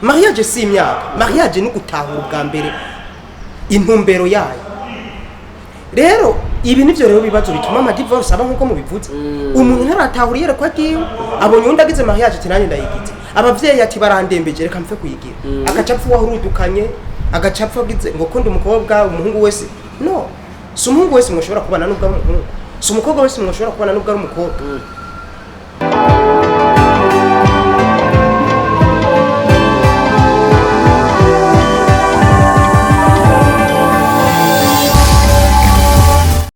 mariage si imyaka, mariage ni gutahura bwa mbere intumbero yayo. Rero ibi nivyo rero bibazo bituma ama divorce aba nkuko mubivuze. Umuntu ntaratahuriye ko agiye abonye undi agize mariage ati nanjye ndayigize. Abavyeyi ati barandembeje reka mfe kuyigira. Agacapfu wahurudukanye, agacapfu agize ngo kundi umukobwa umuhungu wese. No. Si umuhungu wese mwoshobora kubana n'ubwo ari umuhungu. Si umukobwa wese mwoshobora kubana n'ubwo ari umukobwa.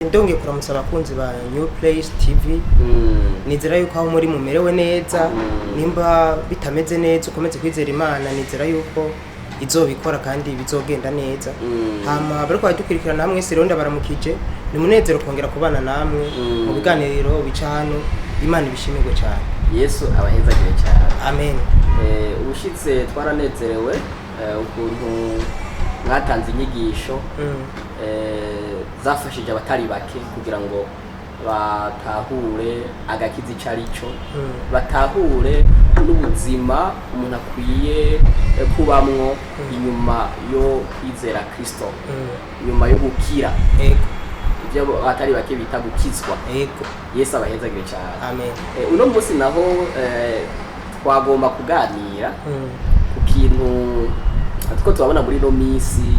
Ndonge kuramutsa abakunzi ba New Place TV. Nizera yuko aho muri mumerewe neza, nimba bitameze neza ukomeze kwizera Imana, nizera yuko izobikora kandi bizogenda neza. Hama bariko badukurikirana namwe sironda baramukije, ni munezero kongera kubana namwe mu biganiro bica hano. Imana ibishimirwe cyane. Yesu abahezagire cyane. Amen. Ubushitse twaranezerewe ukuntu mwatanze inyigisho zafashije abatari bake kugira ngo batahure agakizi carico, batahure n'ubuzima umuntu akwiye kubamwo inyuma yo kwizera Kristo, inyuma yo gukira. Ibyo abatari bake bita gukizwa. Yesu abahezagire cyane. Amen. Uno munsi naho twagomba kuganira ku kintu atiko tubabona muri no misi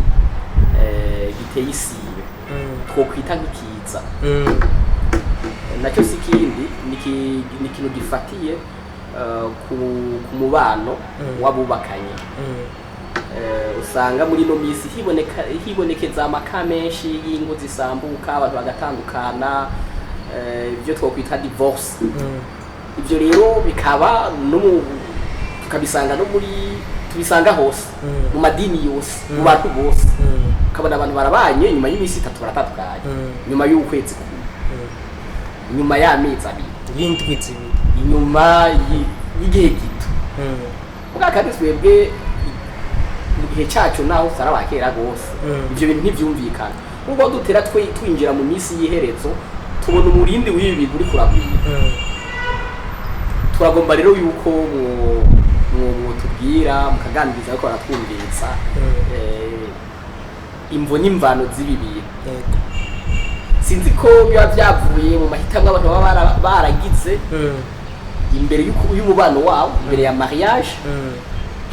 giteye isibe twokwita nk'ikiza. Nacyo sikindi ni kintu gifatiye ku mubano wabubakanye. Usanga muri no misi hibonekeza amaka menshi y'ingo zisambuka, abantu bagatandukana, ibyo twokwita divorce. Ibyo rero bikaba no tukabisanga no muri tubisanga hose mu madini yose, mu bantu bose. Kabona abantu barabanye nyuma y'imisi 3 baratatukanye, nyuma y'ukwezi nyuma y'amezi abiri, y'indwizi, inyuma y'igihe gito. Uga kandi twebwe mu gihe cyacu naho sarabakera gose, ibyo bintu ntivyumvikana. Ubwo dutera twinjira mu misi y'iherezo tubona umurindi w'ibi bintu uri kurabwira. Turagomba rero yuko tubwira mukaganiriza ko baratwumviriza imvo n'imvano z'ibibiri. Sinzi ko biba byavuye mu mahitamwe abantu baba baragize imbere y'umubano wabo, imbere ya mariage,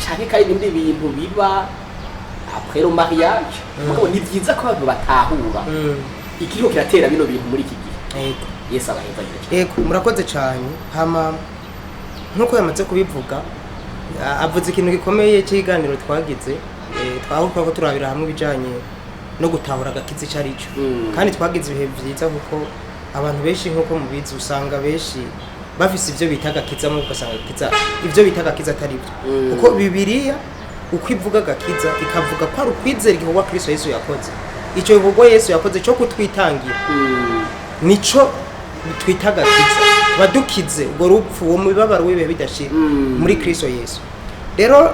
cyane kandi ibindi bintu biba après le mariage. Mugabo ni byiza ko abantu batahura ikiriho kiratera bino bintu muri iki gihe. Yesu abahezagire. Murakoze cyane. Hama nkuko yamaze kubivuga, avuze ikintu gikomeye cy'iganiro twagize, twahuka ko turabira hamwe bijanye no gutahura agakizi carico. Kandi twagize ibihe byiza kuko abantu benshi nkuko mubizi usanga benshi bafise ivyo bita agakiza mu ugasanga agakiza ivyo bita agakiza atari byo. Kuko Bibiliya uko ivuga agakiza ikavuga ko ari ukwizera igikorwa Kristo Yesu yakoze. Ico gikorwa Yesu yakoze cyo kutwitangira nico twita agakiza. Badukize ubwo rupfu wo mubabaro wibe bidashira muri Kristo Yesu. Rero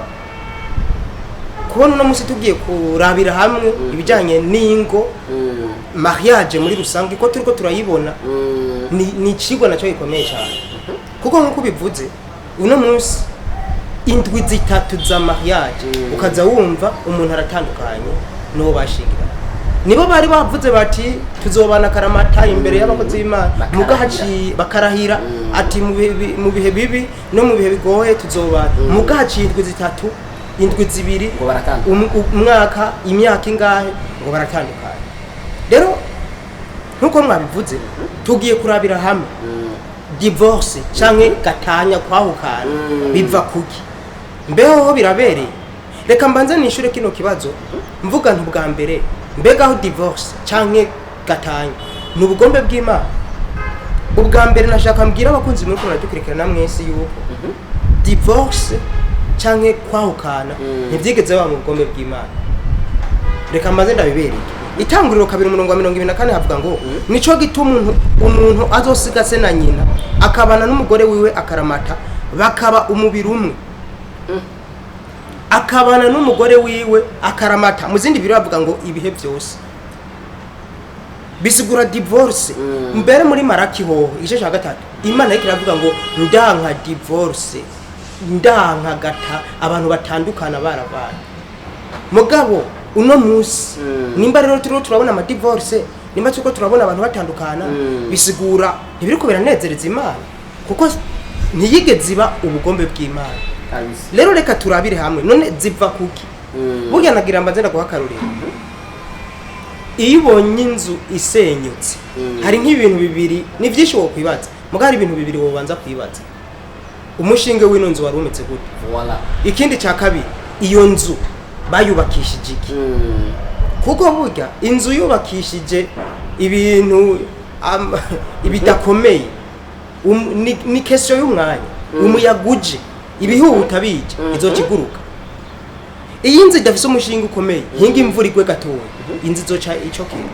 kubona no musi tugiye kurabira hamwe ibijanye n'ingo, mariage muri rusange ko turiko turayibona ni cigwa nacyo gikomeye cyane. Kuko nkuko bivuze uno munsi indwi zitatu za mariage ukaza wumva umuntu aratandukanye no bashingira. Nibo bari bavuze bati tuzobana karamata imbere y'abakozi b'Imana, mugahaci bakarahira ati mu bihe bibi no mu bihe bigoye tuzobana. Mugahaci indwi zitatu, indwi zibiri, umwaka, imyaka ingahe ngo baratandukanye. Rero nkuko mwabivuze tugiye kurabira hamwe divorce canke gatanya kwahukana biva kuki, mbeho birabereye. Reka mbanze nishure kino kibazo mvuga ntu bwa mbere, mbega aho divorce canke gatanya ni ubugombe bw'Imana. Ubwa mbere nashaka mbwira abakunzi muri kuna dukurikirana mwese yuko divorce canke kwahukana ntivyigeze baba mu bugombe bw'Imana. Reka mbanze ndabibereye. Itanguriro 2:24 havuga ngo nico gituma umuntu azosiga se na nyina akabana n'umugore wiwe akaramata bakaba umubiri umwe. Akabana n'umugore wiwe akaramata. Mu zindi biro bavuga ngo ibihe byose. Bisigura divorce. Mbere muri Maraki ho igice cya 3 Imana ikiravuga ngo ndanka divorce. ndankagata abantu batandukana barabaye mugabo uno musi nimba rero turabona ama divorce nimba tuko turabona abantu batandukana bisigura ntibiriko biranezereza Imana kuko ntiyigeze ziba ubugombe bw'Imana rero reka turabire hamwe none ziva kuki burya nagira mbanze ndaguhakarurira iyo ubonye inzu isenyutse hari nk'ibintu bibiri ni byinshi wo kwibaza muga hari ibintu bibiri wobanza kwibaza umushinge w'ino nzu wari umeze gute ikindi cya kabiri iyo nzu bayubakishije iki kuko burya inzu yubakishije ibintu ibidakomeye ni kesyo y'umwanya umuyaguje ibihuta bije izokiguruka iyi nzu idafise umushinga ukomeye hinga imvura igwe gatoya inzu izoca ico kintu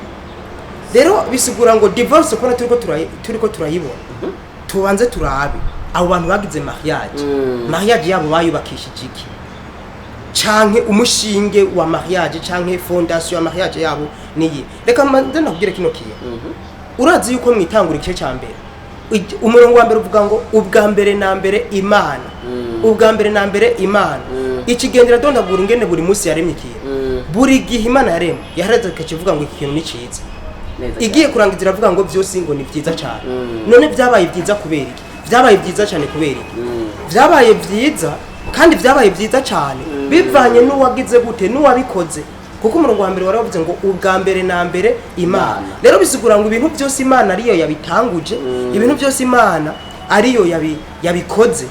rero bisigura ngo divorce kona turiko turayibona tubanze turabe abo bantu bagize mariage yabo bayubakishije iki canke umushinge wa mariage canke fondation ya mariage yabo niyi reka mbanze nakubwire kino kintu urazi yuko mwitangura igice ca mbere umurongo wa mbere uvuga ngo ubwa mbere na mbere Imana ubwa mbere na mbere Imana ikigendera dondagura ingene buri munsi yaremye ikintu buri gihe Imana yaremye yahareze kakivuga ngo iki kintu ni ciza igiye kurangiza iravuga ngo byose ngo ni byiza cyane none byabaye byiza kubera iki byabaye byiza cyane kubera iki byabaye byiza kandi byabaye byiza cyane bivanye n'uwagize gute n'uwabikoze kuko umurongo wa mbere waravuze ngo ubwa mbere na mbere Imana rero bisigura ngo ibintu byose Imana ariyo yabitanguje ibintu byose Imana ariyo yabikoze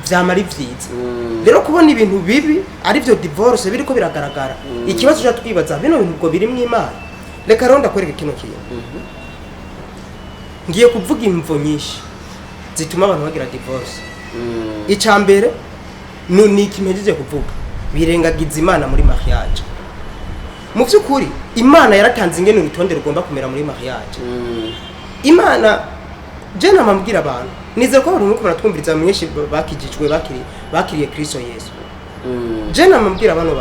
vyamara ivyiza rero kubona ibintu bibi ari byo divorce biriko biragaragara ikibazo cyo twibaza bino bintu ubwo biri mu Imana reka ronda kwereka kino kintu ngiye kuvuga imvo nyinshi zituma abantu bagira divorce icambere ni ikimejeje kuvuga birengagiza Imana muri mariage mu byukuri Imana yaratanze ingene urutonde rugomba kumera muri mariage Imana je namambwira abantu nizere ko abantu nuko natwumviriza mwinshi bakijijwe bakiriye Kristo Yesu je namambwira abantu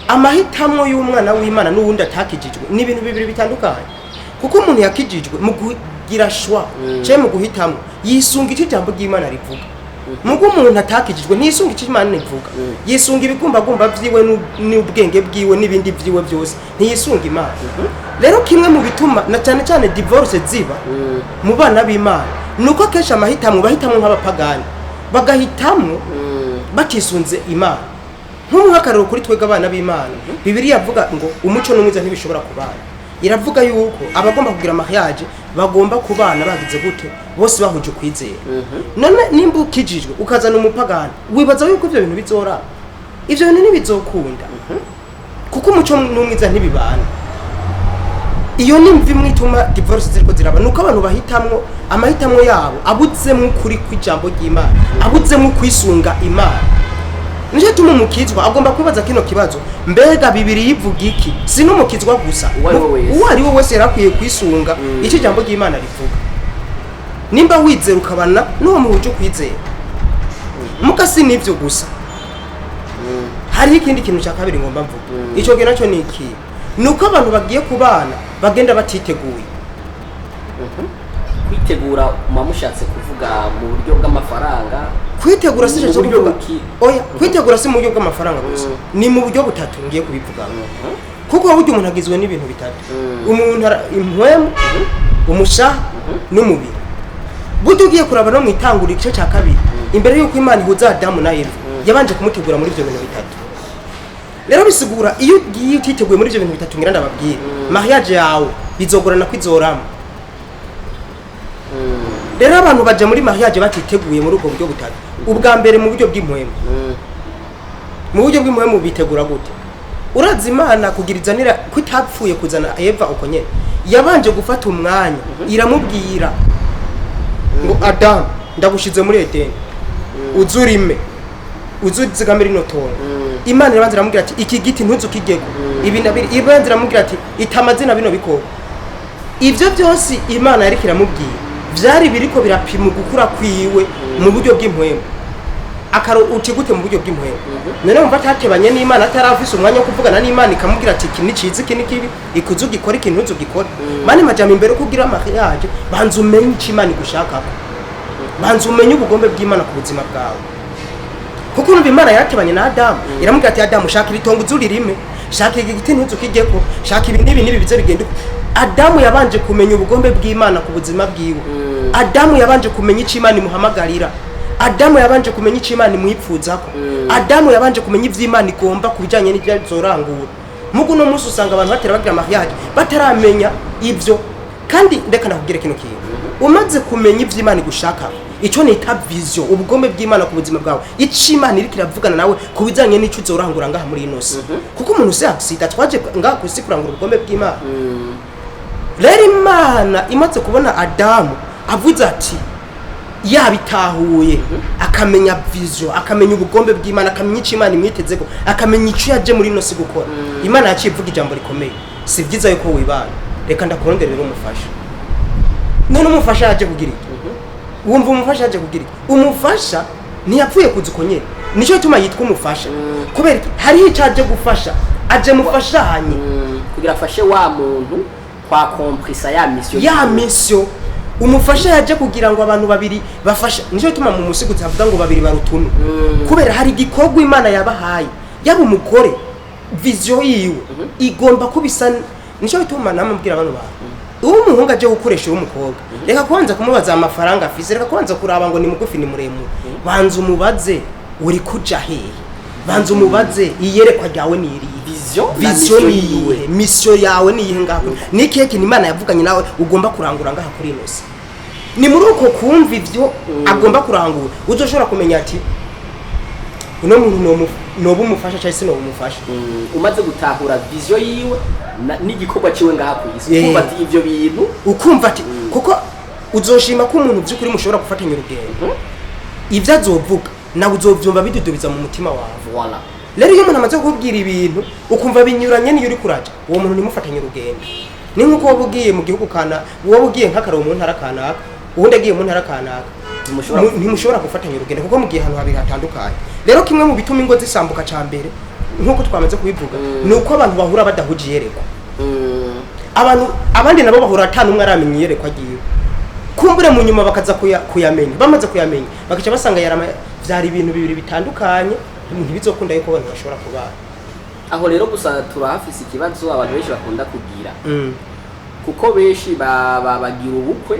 amahitamo y'umwana w'Imana n'uwundi atakijijwe ni ibintu bibiri bitandukanye kuko umuntu yakijijwe mu kugira shwa je mu guhitamo yisunga icyo jambo ry'Imana rivuga mugo umuntu atakijijwe ntiyisunga icyo Imana ivuga yisunga ibigumbagumba vyiwe n'ubwenge bwiwe n'ibindi vyiwe byose ntiyisunga Imana rero kimwe mu bituma na cyane cyane divorce ziba mu bana b'Imana nuko kesha amahitamo bahitamo nk'abapagani bagahitamo batisunze Imana nk'umuhakariro kuri twega abana b'Imana Bibiliya yavuga ngo umuco n'umwiza ntibishobora kubana iravuga yuko abagomba kugira mariage bagomba kubana bagize gute bose bahuje kwizera none nimba ukijijwe ukazana umupagani wibaza yuko ivyo bintu bizora ivyo bintu ntibizokunda kuko umuco n'umwiza ntibibana iyo nimvi mwituma divorce ziriko ziraba nuko abantu bahitamwo amahitamo yabo abuzemwo kuri kwijambo ry'Imana abuzemwo kwisunga Imana nije tuma umukizwa agomba kwibaza kino kibazo mbega Bibiri yivuga iki sino umukizwa gusa uwari we wese yarakwiye kwisunga iki jambo ry'Imana rivuga nimba wizera ukabana n'uwo muhuje kwizera mukasi nivyo gusa hari ikindi kintu cya kabiri ngomba mvuga ico gena cyo ni iki nuko abantu bagiye kubana bagenda batiteguye kwitegura umamushatse kuvuga mu buryo bw'amafaranga kwitegura si cyo kuvuga oya kwitegura si mu buryo bw'amafaranga gusa ni mu buryo butatu ngiye kubivuga kuko buryo umuntu agizwe n'ibintu bitatu umuntu impwemu umushaha n'umubiri buryo ugiye kuraba no mwitangura igice cya kabiri imbere yuko Imana ihuza Adamu na Eva yabanje kumutegura muri ibyo bintu bitatu rero bisigura iyo ugiye utiteguye muri ibyo bintu bitatu ngira ndababwira mariage yawe bizogorana kwizorama rero abantu baje muri mariage batiteguye muri ubwo buryo butatu ubwa mbere mu buryo bw'impwemu mu buryo bw'impwemu bitegura gute urazi Imana kugirizanira kwitapfuye kuzana Eva uko nyene yabanje gufata umwanya iramubwira ngo Adam ndagushize muri Edeni uzurime uzuzigamira ino tongo Imana irabanza iramubwira ati iki giti ntuzukigego ibi ndabiri ibanza iramubwira ati itamazina bino bikoko ivyo byose Imana yari kiramubwira vyari biriko birapima gukura kwiwe mu buryo bw'impwemu akaro uti gute mu buryo bw'impwemu none umva tatebanye n'Imana atarafise umwanya wo kuvugana n'Imana ikamubwira ati iki ni cizi iki ni kibi ikuzugikora ikintu uzugikora mane majama imbere kugira mariage banza umenye iki Imana igushaka banza umenye ubugombe bw'Imana ku buzima bwawe kuko urumva Imana yaratebanye na Adamu iramubwira ati Adamu shaka iritongo uzuririme shaka igiti ntuzukigeko shaka ibi nibi bize bigenda Adamu yabanje kumenya ubugombe bw'Imana ku buzima bwiwe Adamu yabanje kumenya icyo Imana imuhamagarira Adamu yabanje kumenya icyo Imana imwipfuzako Adamu yabanje kumenya ivy'Imana igomba kubijanye n'ivyazorangura mugu no musi usanga abantu batera bagira mariage bataramenya ivyo kandi ndeka nakubwira kino kintu umaze kumenya ivy'Imana igushaka ico nita vision ubugombe bw'Imana ku buzima bwawe ico Imana iri kiravugana nawe kubijanye n'ico uzorangura ngaha muri inosi kuko umuntu se aksida twaje ngaha kwisi kurangura ubugombe bw'Imana rero Imana imaze kubona Adamu avuze ati yabitahuye akamenya vision akamenya ubugombe bw'Imana akamenya ico Imana imwitezeko akamenya ico yaje muri inosi gukora Imana yacivuga ijambo rikomeye si byiza yuko wibana reka ndakuronderera umufasha none umufasha yaje kugira iki wumva umufasha yaje kugira iki umufasha ntiyapfuye kuzuko nyene nico gituma yitwa umufasha kubera iki hari icaje gufasha aje mufashanye kugira afashe wa muntu kwa komprisa ya mission umufasha yaje kugira ngo abantu babiri bafasha nico gituma mu musigutse avuga ngo babiri barutunu kubera hari igikorwa Imana yabahaye yaba umugore vision yiwe igomba kubisa nico gituma namubwira abantu ba umuhungu aje gukoresha umukobwa reka kwanza kumubaza amafaranga afise reka kwanza kuraba ngo ni mugufi ni muremure banza umubaze uri kuja hehe banza umubaze iyerekwa ryawe ni iri vision yiwe mission yawe ni ihe ngaho ni keke Imana yavuganye nawe ugomba kurangura ngaha kuri inosi ni muri uko kumva ivyo agomba kurangura uzoshobora kumenya ati uno muntu nobu umufasha cyangwa se no umufasha umaze gutahura vision yiwe n'igikorwa ciwe ngaha ku isi kumva ati ivyo bintu ukumva ati kuko uzoshima ko umuntu by'ukuri mushobora gufatanya urugendo ivyo azovuga nawe uzovyumva bidudubiza mu mutima wawe voilà rero iyo umuntu amaze kukubwira ibintu ukumva binyuranye niyo uri kuraja uwo muntu nimufatanya urugendo ni nkuko wabugiye mu gihugu kana wabugiye nk'akaro mu ntara kanaka ubundi agiye mu ntara kanaka ntimushobora gufatanya urugendo kuko mugiye ahantu habiri hatandukanye rero kimwe mu bituma ingo zisambuka ca mbere nkuko twamaze kubivuga nuko abantu bahura badahujiye yerekwa abantu abandi nabo bahura atanu umwe aramenya yerekwa agiye kumbure mu nyuma bakaza kuyamenya bamaze kuyamenya bakaca basanga yarama vyari ibintu bibiri bitandukanye ntibizokunda yuko abantu bashobora kubana aho rero gusa turahafise ikibazo abantu benshi bakunda kugira kuko benshi bagira ubukwe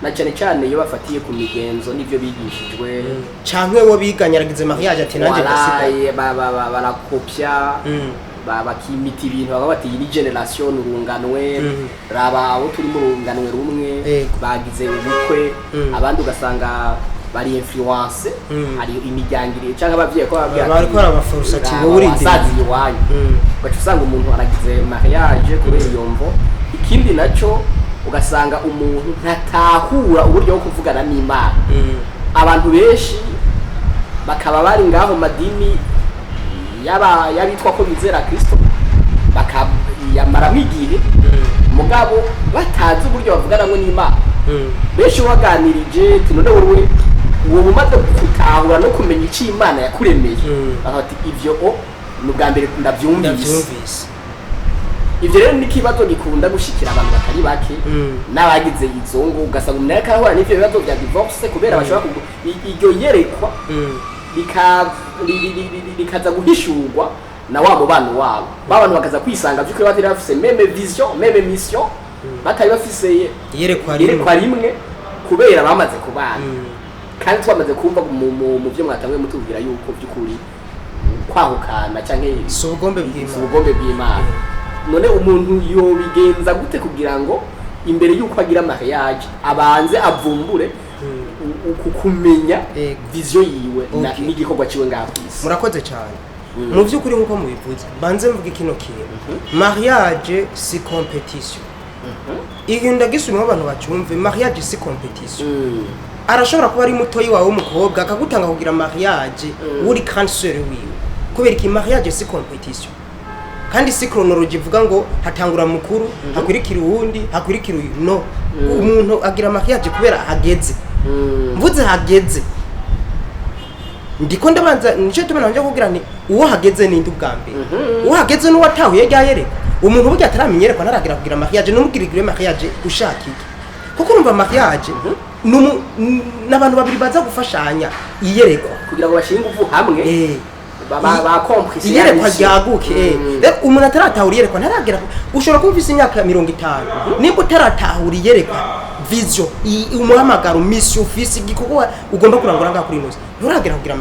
na cyane cyane iyo bafatiye ku migenzo n'ivyo bigishijwe canke wo biganyaragize mariage ati nanje ndasigaye barakopya bakimita ibintu baba bati iyi generation urunganwe raba abo turi mu runganwe rumwe bagize ubukwe abandi ugasanga bari influence hari imijyangire cyangwa abavye ko babwira bari ko abafurusa ati bo uri sazi iwanyu bacu usanga umuntu aragize mariage kuri yombo ikindi naco ugasanga umuntu ntatahura uburyo bwo kuvugana n'Imana abantu benshi bakaba bari ngaho madini yabitwa ko bizera Kristo bakayamara mwigihe mugabo batazi uburyo bavugana n'Imana benshi waganirije tunone wowe uwo mumaze gutahura no kumenya icyo Imana yakuremeye bati ivyo n'ubwa mbere ndavyumvise ivyo rero ni kibazo gikunda gushikira abantu batari bake n'abagize izongo ugasanga umuntu yakahura n'ivyo bibazo bya divorce kubera bashobora iryo yerekwa bikaza guhishurwa na wa mubano wabo babantu bakaza kwisanga vy'ukuri batari bafise meme vision meme mission batari bafise yerekwa rimwe kubera bamaze kubana kandi twamaze kumva mu byo mwatamwe mutubwira yuko by'ukuri kwahukana canke ubugombe bw'Imana none umuntu yobigenza gute kugira ngo imbere yuko agira mariage abanze avumbure kumenya vision yiwe n'igikorwa ciwe ngaho kwisi murakoze cyane mu by'ukuri nkuko mubivuze banze mvuga kino kintu mariage si competition igenda gisubira abantu bacumve mariage si competition arashobora kuba ari mutoyi wawe umukobwa akagutanga kugira mariage uri cancer wiwe kubera ki mariage si competition kandi si chronology ivuga ngo hatangura mukuru hakurikira uwundi hakurikira uyu no umuntu agira mariage kubera hageze mvuze hageze ndiko ndabanza nico tumana nje kugira ni uwo hageze ninde ubwambere uwo hageze no watahuye ryayereka umuntu burya ataramenyereka naragira kugira mariage no mugirigire mariage ushakike kuko urumva mariage n'abantu babiri baza gufashanya iyerekwa kugira ngo bashinge uvu hamwe ba comprise iyerekwa ryaguke rero umuntu ataratahura iyerekwa ntaragera ushobora kuba ufise imyaka 50 nimba utaratahura iyerekwa vision umuhamagaro mission ufise igikorwa ugomba kurangura ngaho kuri inoze nturagera kugira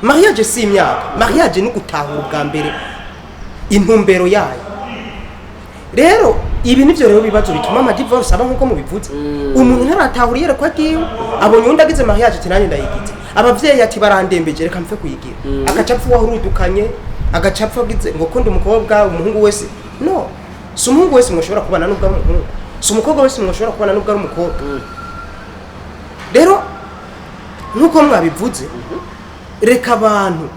mariage si imyaka mariage ni gutahura bwa mbere intumbero yayo rero ibi nivyo rero bibazo bituma ama divorce aba nkuko mubivuze umuntu ntaratahura iyerekwa ryiwe abonye undi agize mariage ati nanjye ndayigize abavyeyi ati barandembeje reka mpfe kuyigira agacapfu wahurudukanye agacapfu agize ngo kundi umukobwa umuhungu wese no si umuhungu wese mwoshobora kubana n'ubwo ari umuhungu si umukobwa wese mwoshobora kubana n'ubwo ari umukobwa rero nkuko mwabivuze reka abantu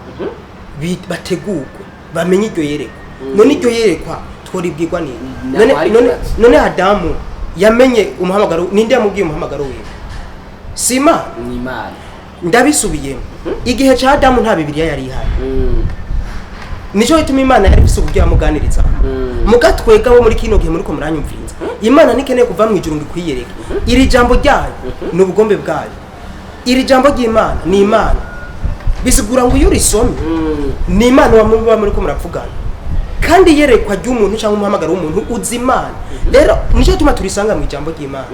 bategurwe bamenye iryo yerekwa none iryo yerekwa tworibwirwa none Adamu yamenye umuhamagaro ninde yamubwiye umuhamagaro wiwe sima ni Imana ndabisubiyemo igihe cha Adamu nta Bibiliya yari ihari nico ituma Imana yari ifise uburyo yamuganiriza mugatwega bo muri kino gihe muri ko muranyumviriza Imana nikeneye kuva mu ijuru ngikwiyereka iri jambo ryayo ni ubugombe bwayo iri jambo ry'Imana ni Imana bisigura ngo iyo urisomye ni Imana wamuba muri ko muravugana kandi yerekwa ry'umuntu cyangwa umuhamagaro w'umuntu uzi Imana rero nico tuma turisanga mu ijambo ry'Imana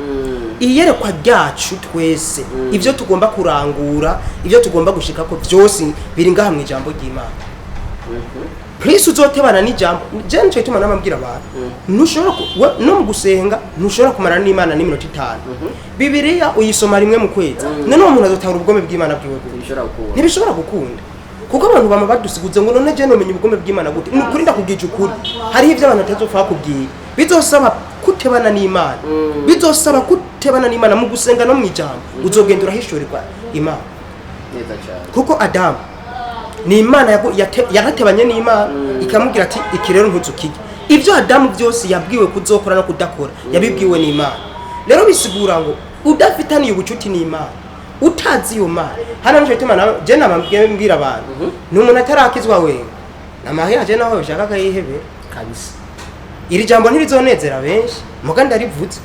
iyerekwa ryacu twese ivyo tugomba kurangura ivyo tugomba gushika ko byose biri ngaha mu ijambo ry'Imana Please uzotebana n'ijambo je nico ituma namabwira abantu ntushobora no mu gusenga ntushobora kumara n'Imana n'iminota 5 Bibiliya uyisoma rimwe mu kwezi none umuntu azotahura ubugome bw'Imana bwiwe ntibishobora gukunda kuko abantu bama badusiguze ngo none je nomenye ubugome bw'Imana gute kuri ndakubwije ukuri hari ivyo abantu atazopfa kubwira bizosaba kutebana n'Imana bizosaba kutebana n'Imana mu gusenga no mu ijambo uzogendura hishorirwa Imana neza cyane kuko Adamu ni Imana yaratebanye n'Imana ikamubwira ati iki rero ntuzukige ivyo Adamu byose yabwiwe kuzokora no kudakora yabibwiwe n'Imana rero bisigura ngo udafitaniye ubucuti n'Imana utazi iyo Mana hano nico ituma je namambwira abantu ni umuntu atarakizwa wewe namahyaje naho ushaka kayihebe kabisa iri jambo ntirizonezera benshi muganda rivuze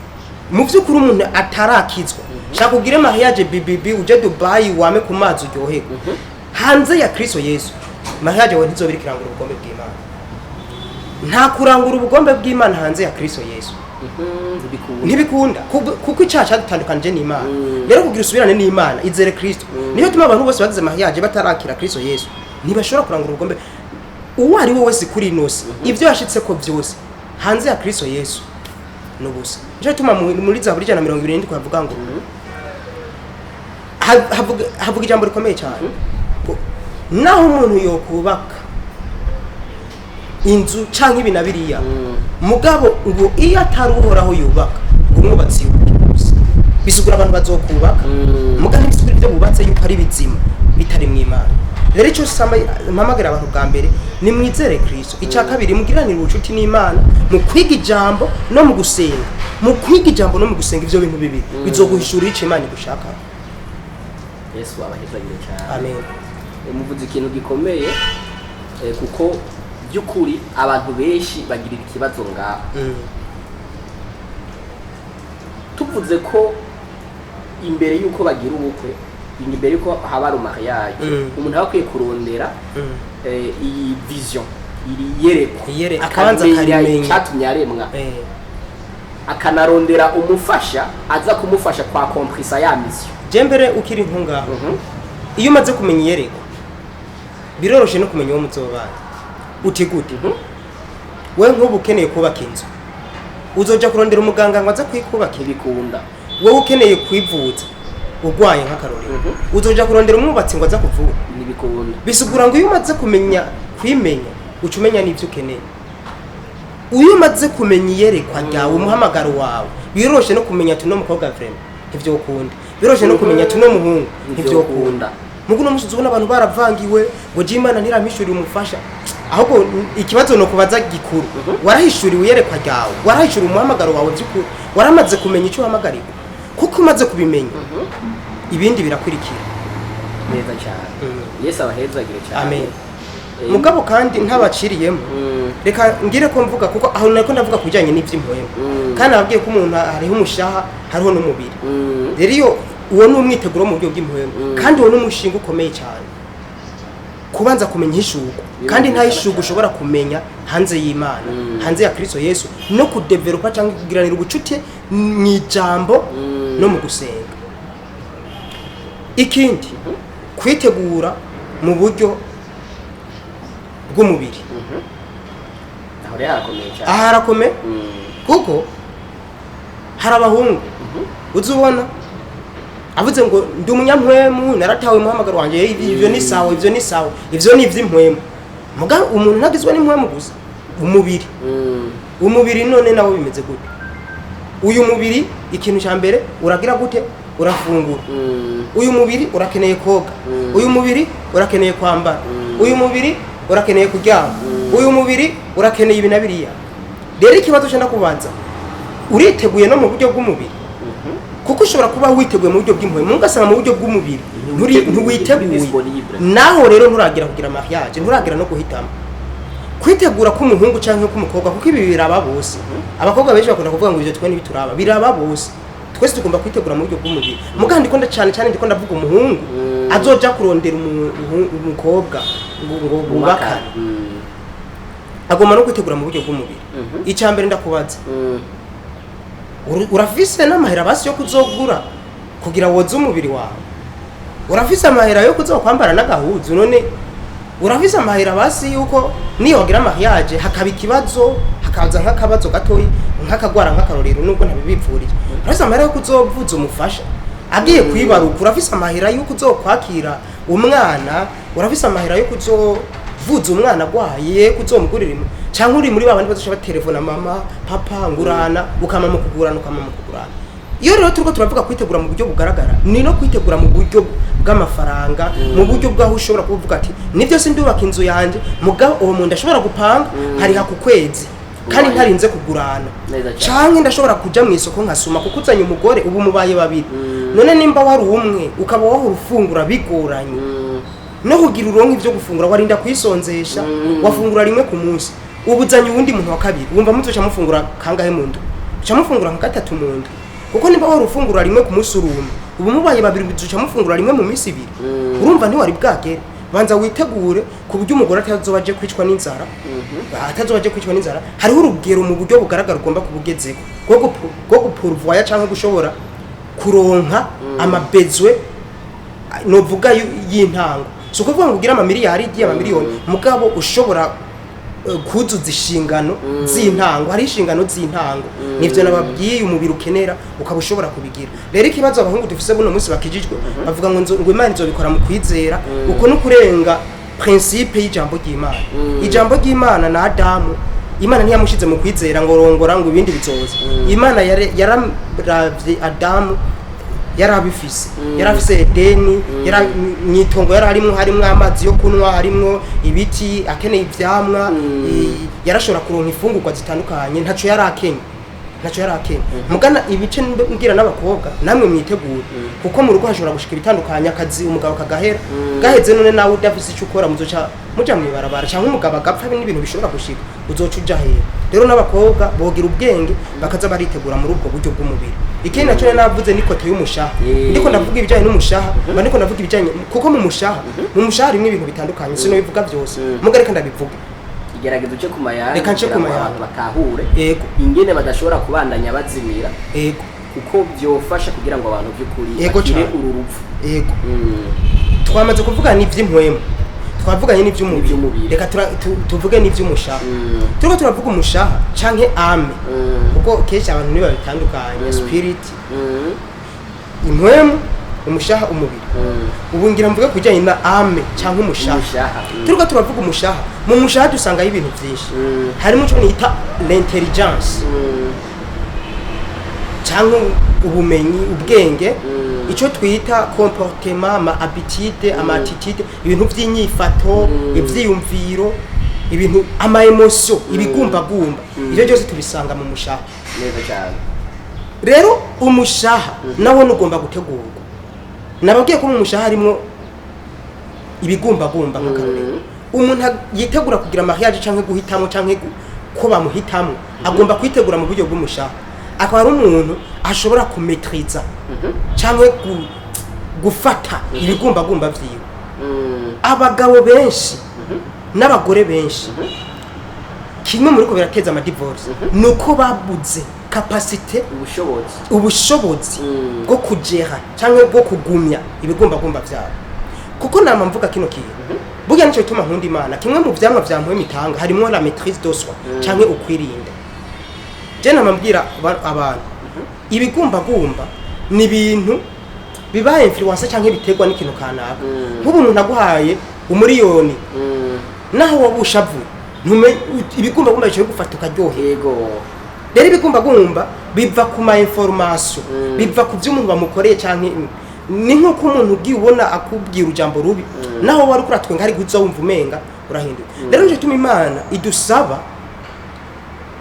mu vyukuri umuntu atarakizwa shaka kugire mariage bibibi uje Dubai wame ku mazi uryohego hanze ya Kristo Yesu mariage we ntizobiri kirangura ubugombe bw'Imana nta kurangura ubugombe bw'Imana hanze ya Kristo Yesu ntibikunda kuko icyaha cyadutandukanye n'Imana rero kugira usubirane n'Imana izere Kristo niyo tuma abantu bose bagize mariage batarakira Kristo Yesu ntibashobora kurangura ubugombe uwo ari we wese kuri inosi ivyo yashitse ko byose hanze ya Kristo Yesu nubusa nico tuma muri Zaburi 127 kwavuga ngo havuga ijambo rikomeye cyane naho umuntu yokubaka inzu canke ibinabiriya mugabo ngo iyo ataruhoraho yubaka umwubatsi y'ubusa bisugura abantu bazokubaka mugabo bisugura ibyo bubatse yuko ari bizima bitari mu Imana rero icyo mpamagara abantu bwa mbere ni mwizere Kristo icya kabiri mugiranira ubucuti n'Imana mu kwiga ijambo no mu gusenga mu kwiga ijambo no mu gusenga ivyo bintu bibiri bizoguhishura ico Imana igushaka Yesu abahezagira cyane amen umuvuze ikintu gikomeye kuko byukuri abantu benshi bagirira ikibazo ngaho tuvuze ko imbere yuko bagira ubukwe imbere yuko haba ari mariage umuntu akwiye kurondera iyi vision iri yerekwa akabanza karimenya cyatumye aremwa akanarondera umufasha aza kumufasha kwa komprisa ya mission je mbere ukiri nkunga iyo umaze kumenya iyerekwa biroroshe no kumenya uwo muzobana uti gute we nk'ubu ukeneye kubaka inzu uzoja kurondera umuganga ngo aza kwikubaka ibikunda wowe ukeneye kwivuza urwaye nk'akarorero uzoja kurondera umwubatsi ngo aza kuvura nibikunda bisugura ngo iyo umaze kwimenya ucumenya n'ivyo ukeneye uyu umaze kumenya iyerekwa ryawe umuhamagaro wawe biroroshe no kumenya tuno mukobwa vraiment ivyo ukunda biroroshe no kumenya tuno muhungu ivyo ukunda muguno musuzu ubona abantu baravangiwe ngo je Imana ntiramishuri umufasha ahubwo ikibazo no kubaza gikuru warahishuriwe iyerekwa ryawe warahishuriwe umuhamagaro wawe by'ukuri waramaze kumenya icyo uhamagariwe kuko umaze kubimenya ibindi birakurikira neza cyane Yesu abahezagire cyane amen mugabo kandi ntabaciriyemo reka ngire ko mvuga kuko aho nako ndavuga kujyanye n'ivy'impwemu kandi ababwiye ko umuntu hariho umushaha hariho n'umubiri rero iyo uwo ni umwiteguro mu buryo bw'impwemu kandi uwo ni umushinga ukomeye cyane kubanza kumenya ishugo kandi nta ishugo ushobora kumenya hanze y'Imana hanze ya Kristo Yesu no kudevelopa cyangwa kugiranira ubucuti mu ijambo no mu gusenga. Ikindi kwitegura mu buryo bw'umubiri aho rero harakomeye cyane harakomeye kuko hari abahungu uzubona avuze ngo ndi umunyampwemu naratawe muhamagaro wanje ivyo ni sawa ivyo ni ivy'impwemu muga umuntu ntagizwe n'impwemu gusa umubiri none nawo bimeze gute uyu mubiri ikintu cya mbere uragira gute urafungura uyu mubiri urakeneye koga uyu mubiri urakeneye kwambara uyu mubiri urakeneye kuryama uyu mubiri urakeneye ibinabiriya rero ikibazo cyenda kubanza uriteguye no mu buryo bw'umubiri kuko ushobora kuba witeguye mu buryo bw'impwemu ugasanga mu buryo bw'umubiri ntiwiteguye naho rero nturagira kugira mariage nturagira no guhitamo kwitegura k'umuhungu cyangwa k'umukobwa kuko ibi biraba bose abakobwa benshi bakunda kuvuga ngo ibyo twe n'ibituraba biraba bose twese tugomba kwitegura mu buryo bw'umubiri mugandi ndikunda cyane ndiko ndavuga umuhungu azoja kurondera umukobwa ngo bubakane agomba no kwitegura mu buryo bw'umubiri icya mbere ndakubaza urafise n'amahera basi yo kuzogura kugira woze umubiri wawe urafise amahera yo kuzokwambara n'agahuzu none urafise amahera basi yuko niyo wagira mariage hakaba ikibazo hakaza nk'akabazo gatoyi nk'akagwara nk'akarorero nubwo ntabibipfuriye urafise amahera yo kuzovuza umufasha agiye kwibaruka urafise amahera yo kuzokwakira umwana urafise amahera yo kuzovuza umwana gwaye kuzomugurira cyangwa uri muri babandi bazosha batelefona mama papa ngurana ukama mu kugurana iyo rero turiko turavuga kwitegura mu buryo bugaragara ni no kwitegura mu buryo bw'amafaranga mu buryo bwaho ushobora kuvuga ati nivyo sindubaka inzu yanje mugabo uwo muntu ashobora gupanga hari haku kwezi kandi ntarinze kugurana canke ndashobora kuja mu isoko nkasuma kuko uzanye umugore ubu mubaye babiri none nimba wari umwe ukaba waho urufungura bigoranye no kugira uronke ivyo gufungura warinda kwisonzesha wafungura rimwe ku munsi ubuzanye uwundi muntu wa kabiri wumva muzoca mufungura kangahe muntu uca mufungura nka gatatu muntu kuko nimba wari ufungura rimwe ku munsi urumwe ubu mubaye babiri uca mufungura rimwe mu minsi ibiri urumva ntiwari bwagere banza witegure ku buryo umugore atazobaje kwicwa n'inzara hariho urugero mu buryo bugaragara ugomba kubugezeko bwo gupuruvaya cyangwa gushobora kuronka amabezwe novuga y'intango so kuvuga ngo ugira amamiliyari y'amamiliyoni mugabo ushobora kuzuza inshingano z'intango hari inshingano z'intango nivyo nababwiye umubiri ukenera ukaba ushobora kubigira rero ikibazo abahungu dufise buno munsi bakijijwe bavuga ngo Imana izobikora mu kwizera uko no kurenga principe y'ijambo ry'Imana ijambo ry'Imana na Adamu Imana ntiyamushize mu kwizera ngo rongora ngo ibindi bizoza Imana yararavye Adamu yarabifise yarafise Edeni mwitongo harimo amazi yo kunwa harimo ibiti akeneye ivyamwa yarashobora kuronka ifungurwa zitandukanye ntaco yarakenye mugana ibice ngira n'abakobwa namwe mwitegura kuko mu rugo hashobora gushika ibitandukanye akazi umugabo kagahera gaheze none nawe udafise icyo ukora muzoca muja mwibarabara cyangwa umugabo agapfa n'ibintu bishobora gushika uzoca uja hera rero n'abakobwa bogira ubwenge bakaza baritegura muri ubwo buryo bw'umubiri ikindi naco navuze ni kote y'umushaha ndiko ndavuga ibijanye n'umushaha ndiko ndavuga ibijanye kuko mu mushaha harimo ibintu bitandukanye sino bivuga byose mugareka ndabivuga gerageza uce kumayana reka nce kumayana batahure yego ingene badashobora kubandanya bazimira yego kuko byofasha kugira ngo abantu by'ukuri bakire ururupfu yego twamaze kuvuga n'ivy'impwemu twavuganye n'ivy'umubiri reka tuvuge n'ivy'umushaha turiko turavuga umushaha canke ame kuko kenshi abantu niba bitandukanye spirit impwemu umushaha umubiri ubu ngira mvuge kujyanye na ame cyangwa umushaha turiko turavuga umushaha mu mushaha dusanga ibintu byinshi harimo cyo nita l'intelligence cyangwa ubumenyi ubwenge icyo twita comportement ama habitude ama attitude ibintu by'inyifato ivyiyumviro ibintu ama emotion ibigumbagumba ibyo byose tubisanga mu mushaha neza cyane rero umushaha nawo ugomba gutegurwa nababwiye ko mu mushaha harimo ibigumbagumba nk'akarorero umuntu yitegura kugira mariage canke guhitamo canke ko bamuhitamo agomba kwitegura mu buryo bw'umushaha akaba ari umuntu ashobora kumetriza canke gufata ibigumbagumba vyiwe abagabo benshi n'abagore benshi kimwe muri ko birateza ama divorce nuko babuze capacité ubushobozi bwo kugera canke bwo kugumya ibigumbagumba vyabo kuko nama mvuga kino kintu burya nico bituma nkunda Imana kimwe mu vyamwa vya mpwe mitanga harimo la maîtrise de soi canke ukwirinda je namambwira abantu ibigumbagumba ni ibintu biba influence canke biterwa n'ikintu kanaka nk'ubu umuntu aguhaye umuriyoni naho wabushavu ntume ibigumbagumba bicaye gufata ukaryoherwa rero ibigumbagumba biva ku ma information biva ku vy'umuntu bamukoreye canke ni nk'uko umuntu ugiye ubona akubwira ujambo rubi naho wari kuratwenga hari guza wumva umenga urahinduka rero nje tuma Imana idusaba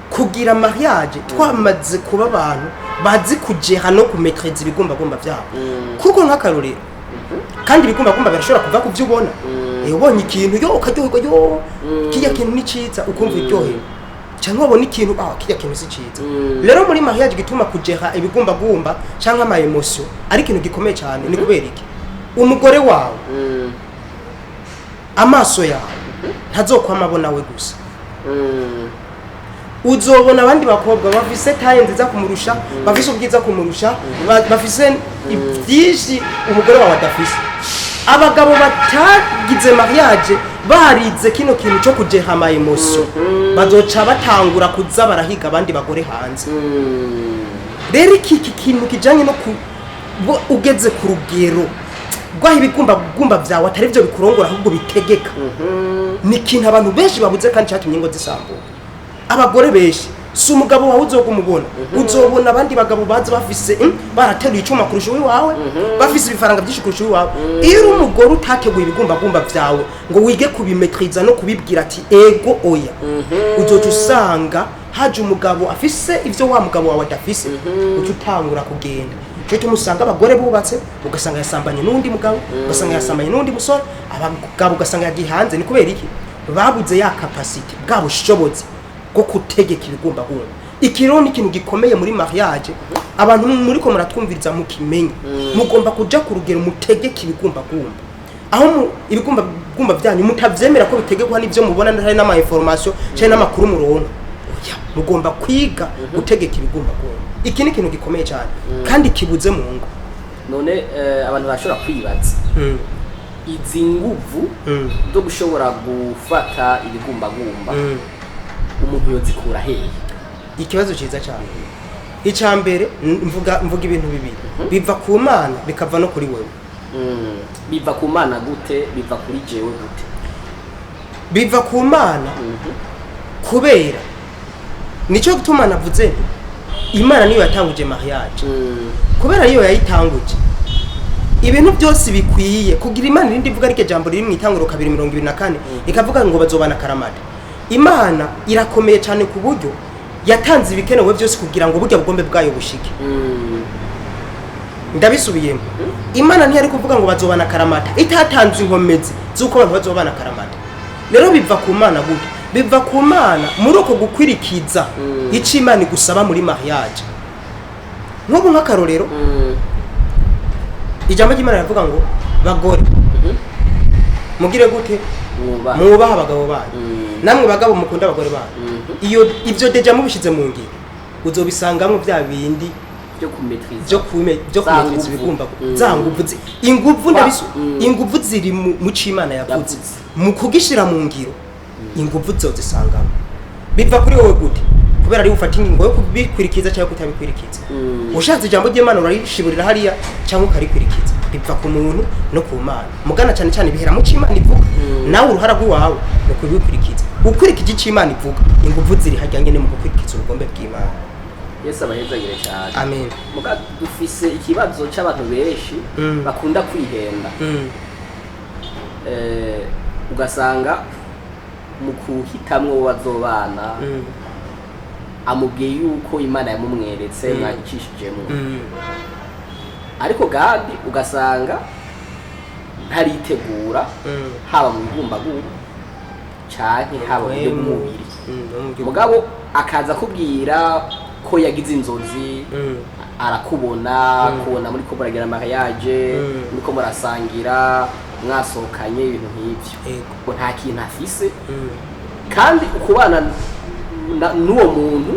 kugira mariage twamaze kuba abantu bazi kugera no kumetreza ibigumbagumba vyabo kuko nk'akarorero kandi ibigumbagumba birashobora kuva ku vyo ubona ubonye ikintu yo ukaryoherwa yo kijya kintu ni ciza ukumva iryohewe cyangwa wabona ikintu kijya kintu si ciza rero muri mariage gituma kugera ibigumbagumba cyangwa ama emotion ari ikintu gikomeye cyane ni kubera iki umugore wawe amaso yawe ntazokwama abona we gusa uzobona abandi bakobwa bafise taye nziza kumurusha bafise ubwiza kumurusha bafise ibyinshi umugore wawe adafise abagabo batagize mariage barize kino kintu cyo kujeha ama emotion bazoca batangura kuza barahiga abandi bagore hanze rero iki kintu kijanye no ugeze ku rugero rwaho ibigumbagumba vyawe atari byo bikurongora ahubwo bitegeka ni kintu abantu benshi babuze kandi cyatumye ngo zisambuka abagore benshi si umugabo wawe uzogumubona uzobona abandi bagabo bazi bafise barateruye icuma kurusha wawe bafise ibifaranga byinshi kurusha wawe iyo uri umugore utateguye ibigumbagumba vyawe ngo wige kubimetriza no kubibwira ati ego oya uzoca usanga haje umugabo afise ivyo wa mugabo wawe adafise ututangura kugenda cyo tumusanga abagore bubatse ugasanga yasambanye n'undi mugabo ugasanga yasambanye n'undi musore abagabo ugasanga yagihanze ni kubera iki babuze ya capacity bwa bushobozi bwo kutegeka ibigumbagumba ikiro ni ikintu gikomeye muri mariage abantu muri ko muratwumviriza mukimenye mugomba kuja ku rugero mutegeka ibigumbagumba aho ibigumbagumba byanyu mutavyemera ko bitegekwa n'ivyo mubona hari n'ama information cyane n'amakuru muronka oya mugomba kwiga gutegeka ibigumbagumba iki ni ikintu gikomeye cyane kandi kibuze mu ngo none abantu bashobora kwibaza izi nguvu zo gushobora gufata ibigumbagumba umuntu yozikura hehe ikibazo ciza cyane icambere mvuga ibintu bibiri biva ku Mana bikava no kuri wewe biva ku Mana gute biva kuri jewe gute biva ku Mana kubera nico gutuma navuze Imana niyo yatanguje mariage kubera niyo yayitanguje ibintu byose bikwiye kugira Imana irindi vuga rike jambo riri mu itanguro 224 ikavuga ngo bazobana karamata Imana irakomeye cyane ku buryo yatanze ibikenewe byose kugira ngo burya bugombe bwayo bushike ndabisubiyemo Imana ntiyari kuvuga ngo bazobana karamata itatanze inkomezi zuko abantu bazobana karamata rero biva ku Mana gute biva ku Mana muri uko gukwirikiza ico Imana igusaba muri mariage nk'ubu nk'akarorero ijambo ry'Imana rivuga ngo bagore mugire gute mubaha abagabo banyu namwe bagabo mukunda abagore banyu iyo ivyo deja mubishize mu ngiro uzobisangamwe bya bindi byo kumetriza ibigumba za inguvu ndabisu inguvu ziri mu cimana yavuze mu kugishira mu ngiro inguvu zozisangamo biva kuri wowe gute kubera ari ufata ingingo yo kubikwirikiza cyangwa kutabikwirikiza ushatse ijambo ry'Imana urayishiburira hariya cyangwa ukarikwirikiza biva ku muntu no ku Mana mugana cyane cyane bihera mu cimana ivuga nawe uruhara rwawe no kubikwirikiza ukwirikije icimana ivuga inguvu ziri hajyanye ne mu gukwirikiza ubugombe bw'Imana Yesu abahezagire cyane amen muga dufise ikibazo cy'abantu benshi bakunda kwihenda ugasanga mu kuhitamwo bazobana amubwiye yuko Imana yamumweretse mwagicishijemo ariko gadi ugasanga ntaritegura haba mu bigumbagumba canke haba uburyo bw'umubiri mugabo akaza kubwira ko yagize inzozi arakubona kubona muri ko muragira mariage muri ko murasangira mwasohokanye ibintu nk'ivyo ngo nta kintu afise kandi ukubana n'uwo muntu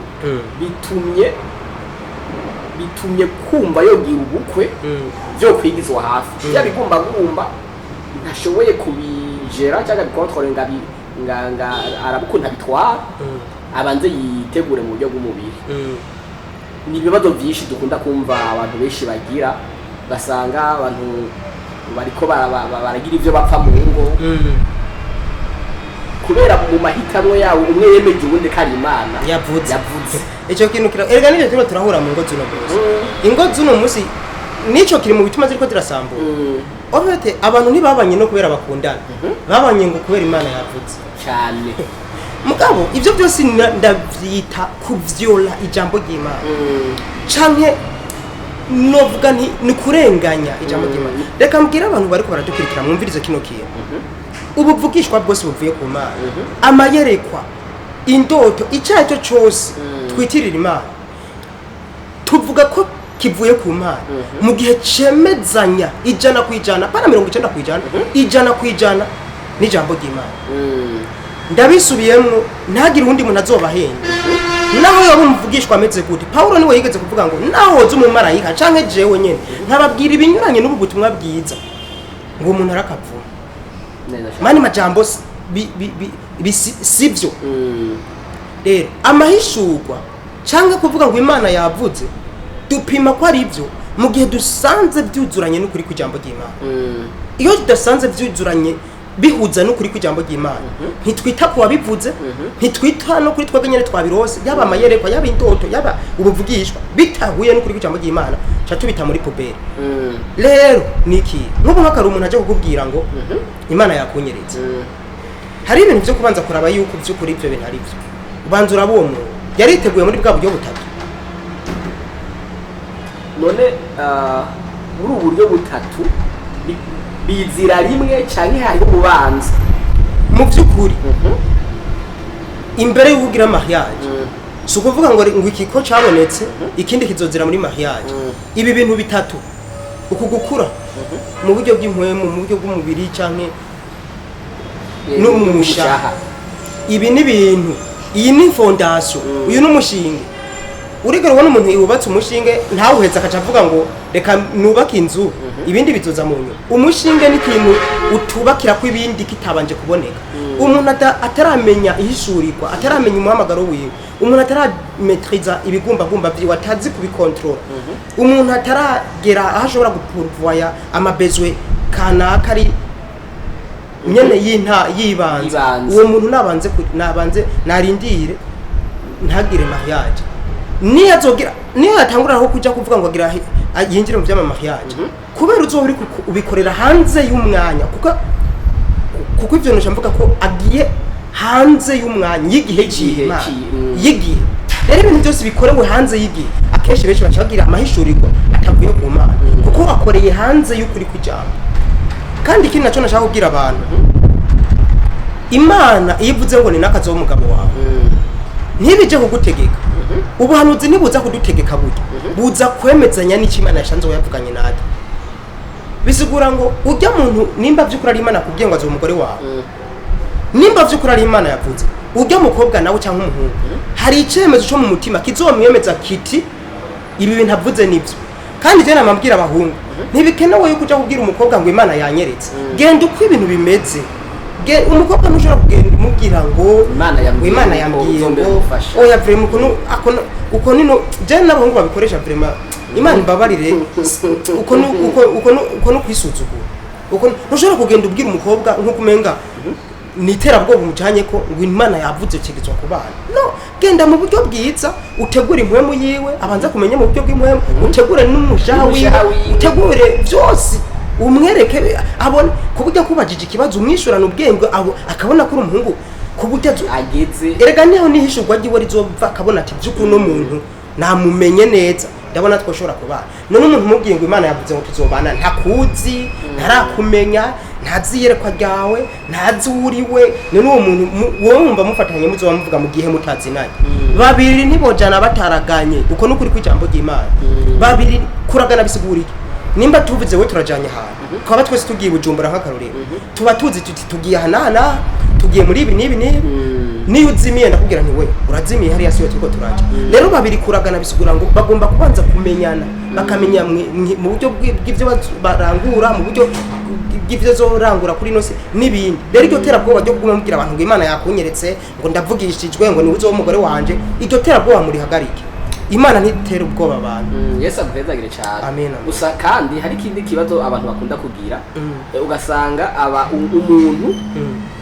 bitumye kumva yogira ubukwe byo kwigizwa hafi byabigomba ntashoboye kubijera cyangwa bikontrole nga arabukunda bitwara abanze yitegure mu buryo bw'umubiri ni ibibazo byinshi dukunda kumva abantu benshi bagira basanga abantu bariko baragira ivyo bapfa mu ngo kubera mu mahitamwo yawo umwe yemeje ubundi kari Imana yavuze icyo kintu erega n'ibyo turimo turahura mu ngo zuno bose ingo zuno musi nico kiri mu bituma ziriko zirasambura ofete abantu ntibabanye no kubera bakundana babanye ngo kubera Imana yavuze cyane mugabo ivyo byose ndavyita kuvyola ijambo ry'Imana canke novuga ni kurenganya ijambo ry'Imana reka mbwira abantu bariko baradukurikira mwumvirize kino kintu ubuvugishwa bwose buvuye ku Mana amayerekwa indoto icyaco cyose twitirira Imana tuvuga ko kivuye ku Mana mu gihe cemezanya 100% para 90% 100% n'ijambo ry'Imana ndabisubiyemo ntagire undi muntu azobahenda naho yaba umuvugishwa ameze gute Paulo niwe yigeze kuvuga ngo naho zo mu marayika canke jewe nyene nkababwira ibinyuranye n'ubu butumwa bwiza ngo umuntu arakapfura mani majambo sivyo rero amahishurwa canke kuvuga ngo Imana yavuze dupima ko ari ivyo mu gihe dusanze byuzuranye n'ukuri kw'ijambo ry'Imana iyo tudasanze byuzuranye bihuza n'ukuri kw'ijambo ry'Imana ntitwita ku wabivuze ntitwita no kuri twebwe nyene twabirose yaba amayerekwa yaba indoto yaba ubuvugishwa bitahuye n'ukuri kw'ijambo ry'Imana cha tubita muri pobere rero niki nk'ubu hakari umuntu aje kukubwira ngo Imana yakunyeretse hari ibintu byo kubanza kuraba yuko by'ukuri ibyo bintu ari byo ubanza urabo uwo muntu yariteguye muri bwa buryo butatu none muri ubu buryo butatu bizira rimwe cyane hari ububanza mu by'ukuri imbere yo kugira mariage so kuvuga ngo ikiko cyabonetse ikindi kizozira muri mariage ibi bintu bitatu ukugukura mu buryo bw'impwemu mu buryo bw'umubiri cyane no mu mushaha ibi ni bintu iyi ni fondation uyu n'umushinge urigero ubona umuntu yubatse umushinge ntawuhetse akaca avuga ngo reka nubake inzu ibindi bitoza mu nyuma umushinge ni kintu utubakira ko ibindi kitabanje kuboneka umuntu ataramenya ihishurirwa ataramenya umuhamagaro wiwe umuntu atarametriza ibigumbagumba byiwe atazi kubikontrola umuntu ataragera aho ashobora gupurvoya amabezwe kanaka ari nyene yibanza uwo muntu nabanze narindire ntagire mariage niyo yatangura aho kujya kuvuga ngo agira yinjire mu by'ama mariage kubera uzoba ubikorera hanze y'umwanya kuko ivyo nje mvuga ko agiye hanze y'umwanya y'igihe cy'Imana y'igihe rero ibintu byose bikorewe hanze y'igihe akenshi benshi bacagira amahishurirwa atavuye ku Mana kuko akoreye hanze y'ukuri kw'ijambo kandi ikindi naco nashaka kubwira abantu Imana ivuze ngo ni nakazo w'umugabo wawe ntibije kugutegeka ubuhanuzi nibuza kudutegeka buryo buza kwemezanya n'ikimana yashanze yavuganye natwe bisigura ngo ujya muntu nimba by'ukuri ari Imana kubwiye ngo azo umugore wawe nimba by'ukuri ari Imana yavuze ujya mukobwa nawe cyangwa umuhungu hari icemezo cyo mu mutima kizomwemeza kiti ibi bintu avuze nibyo kandi je namambwira abahungu ntibikenewe yuko ujya kubwira umukobwa ngo Imana yanyeretse genda uko ibintu bimeze umukobwa ntushobora kugenda umubwira ngo Imana yambwiye ngo oya vraiment uko nino je n'abahungu babikoresha vraiment Imana imbabarire uko no kwisuzugura uko ntushobora kugenda ubwira umukobwa nkuko umenga nitera bwo bumujanye ko ngo Imana yavuze kigizwa ku bana no genda mu buryo bwiza utegura impwemu yiwe abanza kumenya mu buryo bw'impwemu utegure n'umushaha wiwe utegure byose umwereke abone kubujya kubajije ikibazo umwishurana ubwenge akabona ko umuhungu kubutazo ageze erega niho nihishurwa giwe rizova akabona ati by'ukuri no muntu namumenye neza ndabona twoshobora kubana none umuntu mubwiye ngo Imana yavuze ngo tuzobana ntakuzi ntarakumenya ntazi yerekwa ryawe ntazi uriwe none uwo muntu wowe wumva mufatanye muzo bamuvuga mu gihe mutazinanye babiri ntibojana bataraganye uko nukuri kwijambo ry'Imana babiri kuragana bisigurike nimba tuvuze we turajanye ahantu twaba twese tugiye Bujumbura nk'akarorero tuba tuzi tugiye ahanana tugiye muri ibi niyo uzimiye ndakubwira nti we urazimiye hariya siyo turiko turaje rero babiri kuragana bisigura ngo bagomba kubanza kumenyana bakamenya mu buryo bw'ivyo barangura mu buryo bw'ivyo zorangura kuri nose n'ibindi rero iryo terabwoba ryo kuguma mubwira abantu ngo Imana yakunyeretse ngo ndavugishijwe ngo ni uzo umugore wanje iryo terabwoba muri hagarike Imana ntitera ubwoba abantu Yesu agufezagire cyane amen gusa kandi hari ikindi kibazo abantu bakunda kugira ugasanga aba umuntu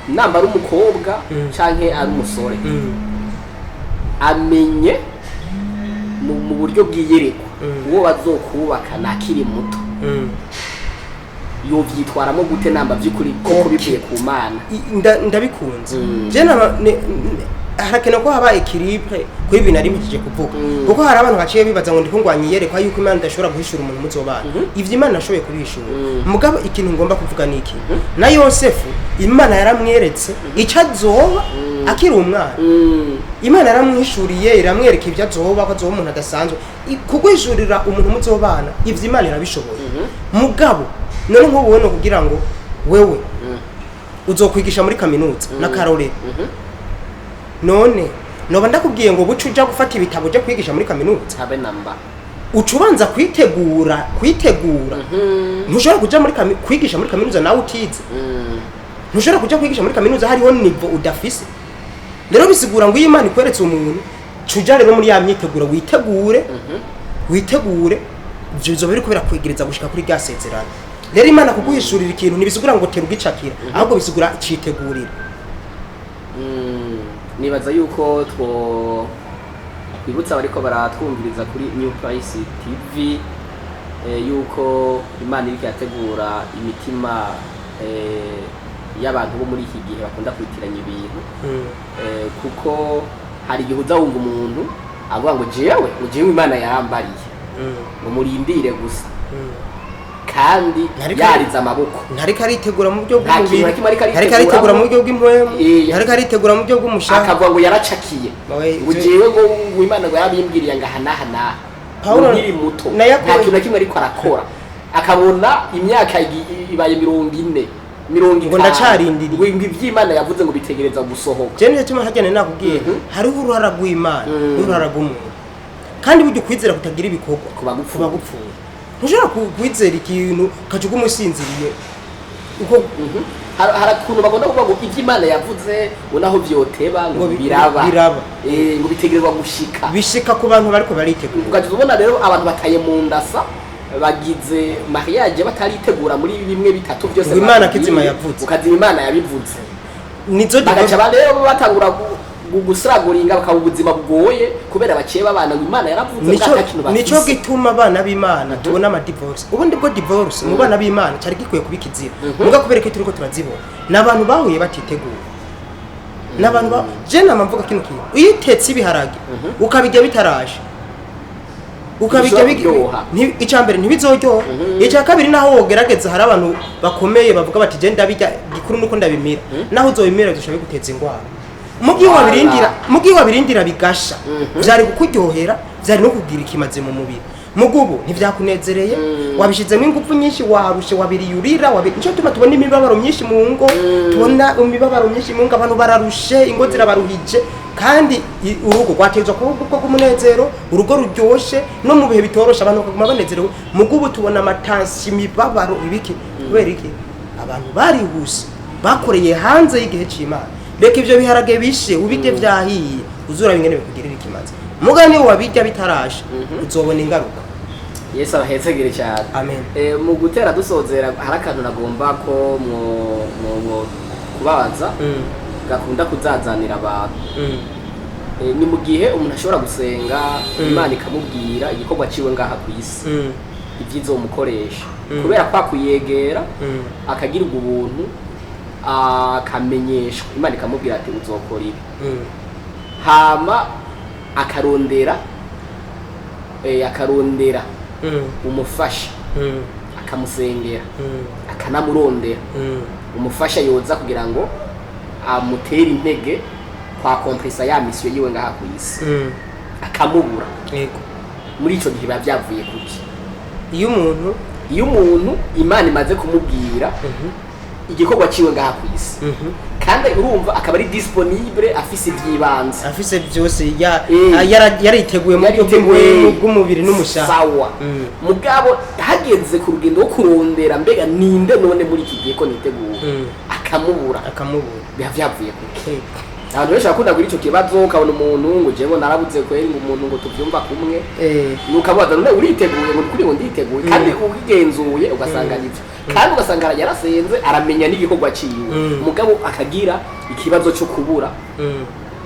namba ari umukobwa canke ari umusore amenye mu buryo bw'iyereko uwo bazokubakana akiri muto yovyitwaramo gute namba by'ukuri ko bivuye ku Mana ndabikunze je harakena ko haba equilibre kuri ibintu ari mukije kuvuga kuko hari abantu baciye bibaza ngo ndiko ngwanye yerekwa yuko Imana idashobora guhishura umuntu muzobana ivyo Imana nashoboye kubishura mugabo ikintu ngomba kuvuga niki na Yosefu Imana yaramweretse ico azoba akiri umwana Imana yaramwishuriye iramwereka ivyo azoba ko azoba umuntu adasanzwe kugwishurira umuntu muzobana ivyo Imana irabishoboye mugabo none nk'ubone kugira ngo wewe uzokwigisha muri kaminuza na Karole none noba ndakubwiye ngo bucu uja gufata ibitabo je kwigisha muri kaminuza habe namba ucubanza kwitegura ntushobora kuja muri kwigisha muri kaminuza nawe utize ntushobora kuja kwigisha muri kaminuza hariho nivo udafise rero bisigura ngo Imana ikweretse umuntu cuja rero muri ya myiteguro witegure byo biri kubera kwegereza gushika kuri gasezerano rero Imana kuguhishurira ikintu nibisigura ngo teruga icakira ahubwo bisigura citegurira nibaza yuko twibutsa bariko baratwumviriza kuri New Price TV yuko Imana iriko yategura imitima y'abantu bo muri iki gihe bakunda kwitiranya ibintu kuko hari igihe uza wumva umuntu avuga ngo jewe Imana yarambariye ngo murindire gusa kandi yariza amaboko ntariko aritegura mu buryo bw'umubiri ntariko aritegura mu buryo bw'impwemu ntariko aritegura mu buryo bw'umushaka akavuga ngo yaracakiye ugiye ngo Imana ngo yabimbwiriye ngo hana nkiri muto nta kintu na kimwe ariko arakora akabona imyaka ibaye 40 ngo ndacarindiriye ngo ivy'Imana yavuze ngo bitegereza gusohoka je niyo cyuma hajyane nakubwiye hariho uruhara rw'Imana n'uruhara rw'umuntu kandi buryo kwizera kutagira ibikorwa kuba gupfuye ntushobora kwizera ikintu kajuga umusinziriye uko harakuntu bagomba kuvuga ngo ivy'Imana yavuze unaho vyoteba ngo biraba ngo bitegerezwa bishika ku bantu bariko baritegura ugaje ubona rero abantu bataye mu ndasa bagize mariage bataritegura muri bimwe bitatu byose Imana kizima yavuze ukazima Imana yabivuze nizo bagaca rero batangura gusiraguringa bakaba ubuzima bugoye kubera baciye babana ngo Imana yaravuze nico gituma abana b'Imana tubona ama divorce ubundi bwo divorce mu bana b'Imana cyari gikwiye kubikizira muga kubereka turiko turazibona nabantu bahuye batitegura nabantu je namvuga kino kintu uyitetse ibiharage ukabijya bitaraje ukabijya icambere ntibizoryoha icya kabiri naho wogerageza hari abantu bakomeye bavuga bati je ndabijya gikuru nuko ndabimira naho uzobimira dushabe guteza ingwara mugi wabirindira bigasha byari kukuryohera byari no kugira ikimaze mu mubiri mugubu ntivyakunezereye wabishizemo ingufu nyinshi warushe wabiriyurira nico tuma tubona imibabaro myinshi mu ngo tubona imibabaro myinshi mu ngo abantu bararushe ingo zirabaruhije kandi urugo rwatezwa kuko kumunezero urugo ruryoshe no mu bihe bitorosha abantu bakaguma banezerewe mugubu tubona amatansi imibabaro ibiki kubera iki abantu barihuse bakoreye hanze y'igihe c'Imana reka ivyo biharage bishe ubige vyahiye uzura bingene bikugirira ikimaze mugani wabijya bitarashe uzobona ingaruka Yesu abahezegere cyane amen mu gutera dusozera hari akantu nagomba ko mu kubabaza gakunda kuzazanira abantu ni mu gihe umuntu ashobora gusenga Imana ikamubwira igikorwa ciwe ngaha ku isi ivyizomukoresha kubera kwa kuyegera akagira ubuntu akamenyeshwa Imana ikamubwira ati uzokora ibi hama akarondera umufasha akamusengera akanamurondera umufasha yoza kugira ngo amutere intege kwa kompresa ya misiyo yiwe ngaha ku isi akamubura yego muri ico gihe bavyavuye kuki iyo umuntu Imana imaze kumubwira igikorwa ciwe ngaha ku isi kandi urumva akaba ari disponible afise ivyibanze afise byose yariteguye mu bw'umubiri n'umushaka sawa mugabo hageze ku rugendo rwo kurondera mbega ninde none muri iki gihe ko niteguye akamubura bavyavuye kuki abantu benshi bakunda kuri ico kibazo ukabona umuntu ngo jewe narabuze kweri umuntu ngo tuvyumva kumwe nukabaza none uriteguye ngo kuri ngo nditeguye kandi ukigenzuye ugasanga nivyo kandi ugasanga yarasenze aramenya n'igikorwa ciwe mugabo akagira ikibazo cyo kubura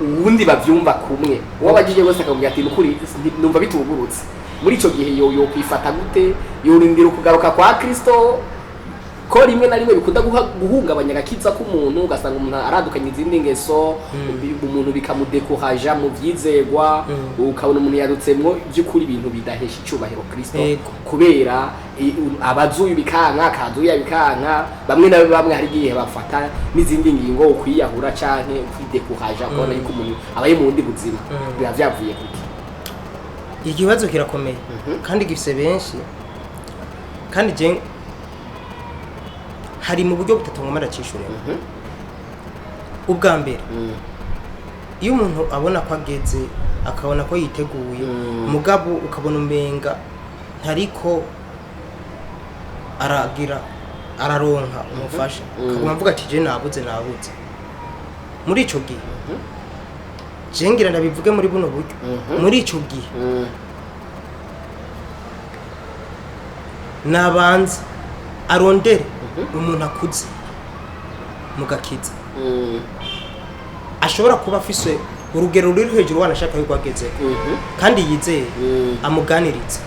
ubundi bavyumva kumwe wabajije wese akabwira ati nukuri numva bitugurutse muri ico gihe yo kwifata gute yorindira kugaruka kwa Kristo ko rimwe na rimwe bikunda guhungabanya agakiza k'umuntu ugasanga umuntu aradukanye izindi ngeso umuntu bikamudekohaja mu vyizegwa ukabona umuntu yadutsemwo by'ukuri ibintu bidahesha icubahiro Kristo kubera abazuyu bikanka kazuya bikanka bamwe na bamwe hari gihe bafata n'izindi ngingo ukwiyahura canke kwidekohaja kubona yuko umuntu abaye mu ndi buzima biba vyavuye kuki ikibazo kirakomeye kandi gifise benshi kandi je hari mu buryo butatu ngomara cishura ubwa mbere iyo umuntu abona ko ageze akabona ko yiteguye mugabo ukabona umenga ntariko araronka umufasha akaguma mvuga ati je nabuze muri ico gihe je ngira ndabivuge muri buno buryo muri ico gihe nabanza arondere umuntu akuze mugakiza ashobora kuba afise urugero ruri hejuru wanashaka yuko ageze kandi yizeye amuganiriza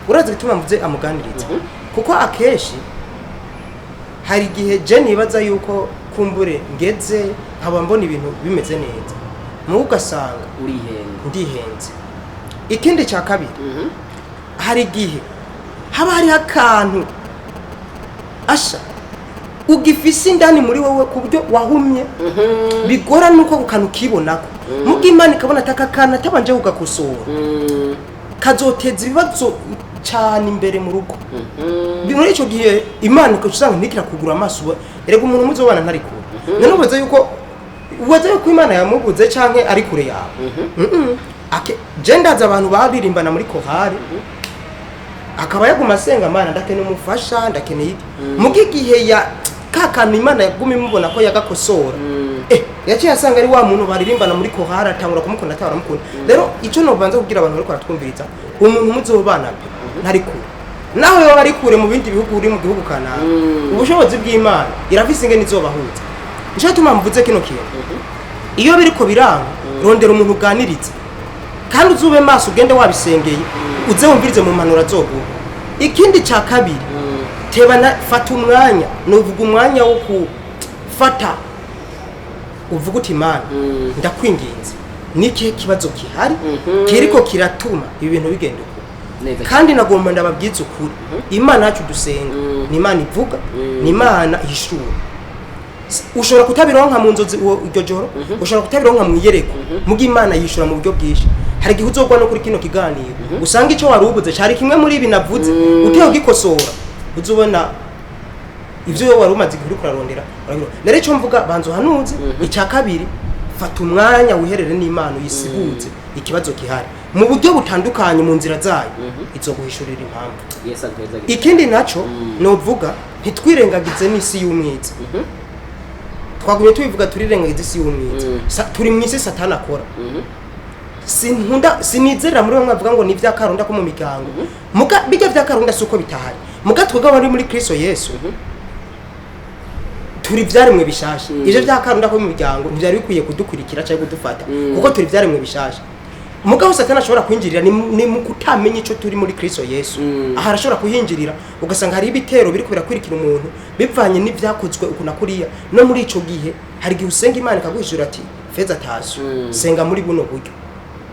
urazi gituma mvuze amuganiriza kuko akeshi hari igihe je nibaza yuko kumbure ngeze nkaba mbona ibintu bimeze neza mugasanga ndihenze ikindi cya kabiri hari igihe haba hari akantu asha ugifise indani muri wowe kubyo wahumye bigora nuko ukanu kibonako muko Imana ikabona atakakana tabanje ugakosora kazoteza ibibazo cyane imbere mu rugo muri ico gihe Imana ikacusanga ntikira kugura amaso erega umuntu muzobana ntari kure none ubaza yuko Imana yamubuze canke ari kure yawe je ndaza abantu babirimbana muri kohari akaba yaguma asenga Imana ndakene umufasha ndakene iki mugi gihe ya kakana Imana yaguma imubona ko yagakosora yaciye asanga ari wa muntu baririmbana muri kohara atangura kumukunda ataramukunda rero ico no banza kugira abantu bariko baratwumviriza umuntu muzobana ntari kure naho yo bari kure mu bindi bihugu uri mu gihugu kana ubushobozi bw'Imana irafise ingene izobahuza nico tuma mvuze kino kintu iyo biriko biranga rondera umuntu uganiriza kandi uzube maso ugende wabisengeye uze wumvirize mu manura zoguha ikindi cya kabiri tebana fata umwanya nuvuga umwanya wo kufata uvuga uti Imana ndakwinginze niki kibazo kihari kiriko kiratuma ibintu bigenda uko kandi nagomba ndababwiza ukuri Imana yacu dusenga ni Imana ivuga ni Imana ihishura ushobora kutabironka mu nzozi iryo joro ushobora kutabironka mu iyereko mugi Imana yishura mu buryo bwinshi hari gihe uzogwa no kuri kino kiganiro usanga ico warubuze cari kimwe muri ibi navuze uteho gikosora uzobona ivyo wari umaze igihe uriko urarondera rero ico mvuga banzo hanuze icya kabiri fata umwanya wiherere n'Imana uyisiguze ikibazo kihari mu buryo butandukanye mu nzira zayo izoguhishurira impamvu ikindi naco novuga ntitwirengagize n'isi y'umwiza twagumye tubivuga turirengagize isi y'umwiza turi mu isi Satani akora sinizerera muri bamwe bavuga ngo ni ivy'akarunda ko mu migango muga bijya vy'akarunda suko bitahari muga twebwe bari muri Kristo Yesu turi vyaremwe bishasha ivyo vy'akarunda ko mu migango ntivyari bikwiye kudukurikira cyangwa kudufata kuko turi vyaremwe bishasha muga Satani ashobora kwinjirira ni mu kutamenya ico turi muri Kristo Yesu aha arashobora kuhinjirira ugasanga hari ibitero biri kubira kwirikira umuntu bivanye n'ivyakozwe ukuna kuriya no muri ico gihe hari gihe usenga Imana ikaguhishura ati feza tasu senga muri buno buryo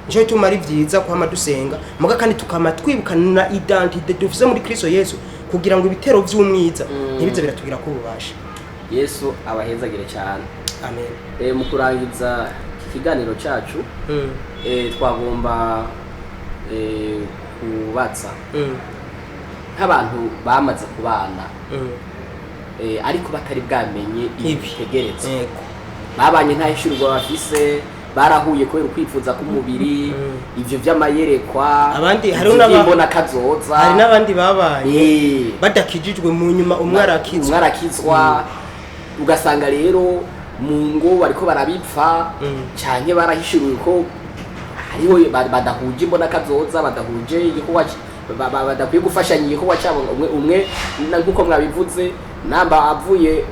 nico tumari vyiza kwa madusenga muga kandi tukama twibukana identity dufise muri Kristo Yesu kugira ngo ibitero vy'umwiza ntibize biratugira ko ububasha. Yesu abahezagire cyane. Amen. Mu kurangiza ikiganiro cyacu twagomba kubatsa nk'abantu bamaze kubana ariko batari bwamenye ibitegeretse babanye nta ishurwa bafise barahuye kubera ukwifuza k'umubiri ivyo vy'amayerekwa abandi hari n'abana kazoza hari n'abandi babanye badakijijwe mu nyuma umwe arakizwa ugasanga rero mu ngo bariko barabipfa cyane barahishuriwe ko hariho badahuje imbona kazoza badahuje igikorwa badakwiye gufashanya igikorwa cyabo umwe nkuko mwabivuze namba avuye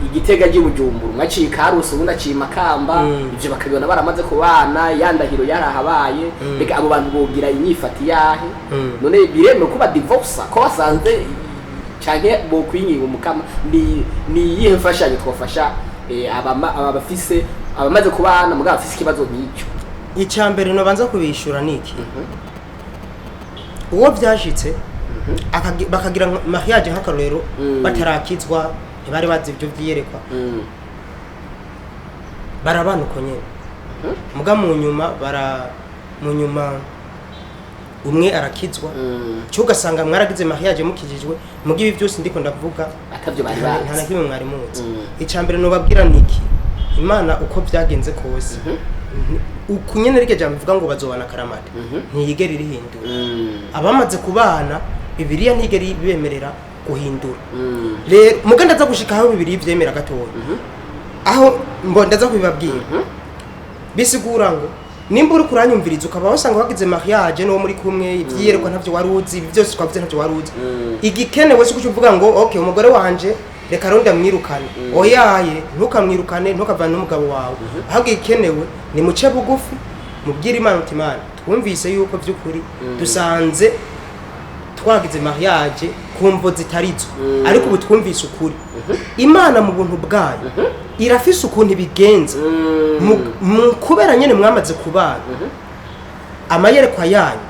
igitega cy'ubujumbura mwaciye karusi ubundi aciye makamba ivyo bakabibona baramaze kubana yandahiro yarahabaye reka abo bantu bogira inyifati yahe none biremwe kuba divorce ko basanze canke bo kwinginga umukama ni yihe mfashanyo twofasha abafise abamaze kubana mugabo afise ikibazo nk'icyo. Icambere no banza kubishura niki uwo vyashitse bakagira mariage nk'akarorero batarakizwa ntibari bazi ibyo vyiyerekwa barabana uko nyene muga mu nyuma umwe arakizwa cyo ugasanga mwaragize mariage mukijijwe muga ibi byose ndiko ndavuga atavyo bari bazi nta nakimwe mwari muzi. Icambere no babwira niki Imana uko byagenze kose ukunyene rike jambo bivuga ngo bazobana karamata ntiyigera irihindura abamaze kubana Bibiliya ntigera ibemerera guhindura rero muga ndaza gushika aho Bibiliya ivyemera gatoya aho mbo ndaza kubibabwira bisigura ngo nimba uri kuranyumviriza ukaba wasanga wagize mariage no muri kumwe ivyiyereko ntavyo waruzi byose twavuze ntavyo waruzi igikenewe cyo kuvuga ngo okay umugore wanje reka ronda mwirukane oyaye ntukamwirukane ntukavana n'umugabo wawe ahubwo igikenewe ni muce bugufi mubwira Imana uti Imana twumvise yuko by'ukuri dusanze twagize mariage kumvo zitarizo ariko ubu twumvise ukuri Imana mu buntu bwayo irafise ukuntu ibigenza mu kubera nyene mwamaze kubana amayerekwa yanyu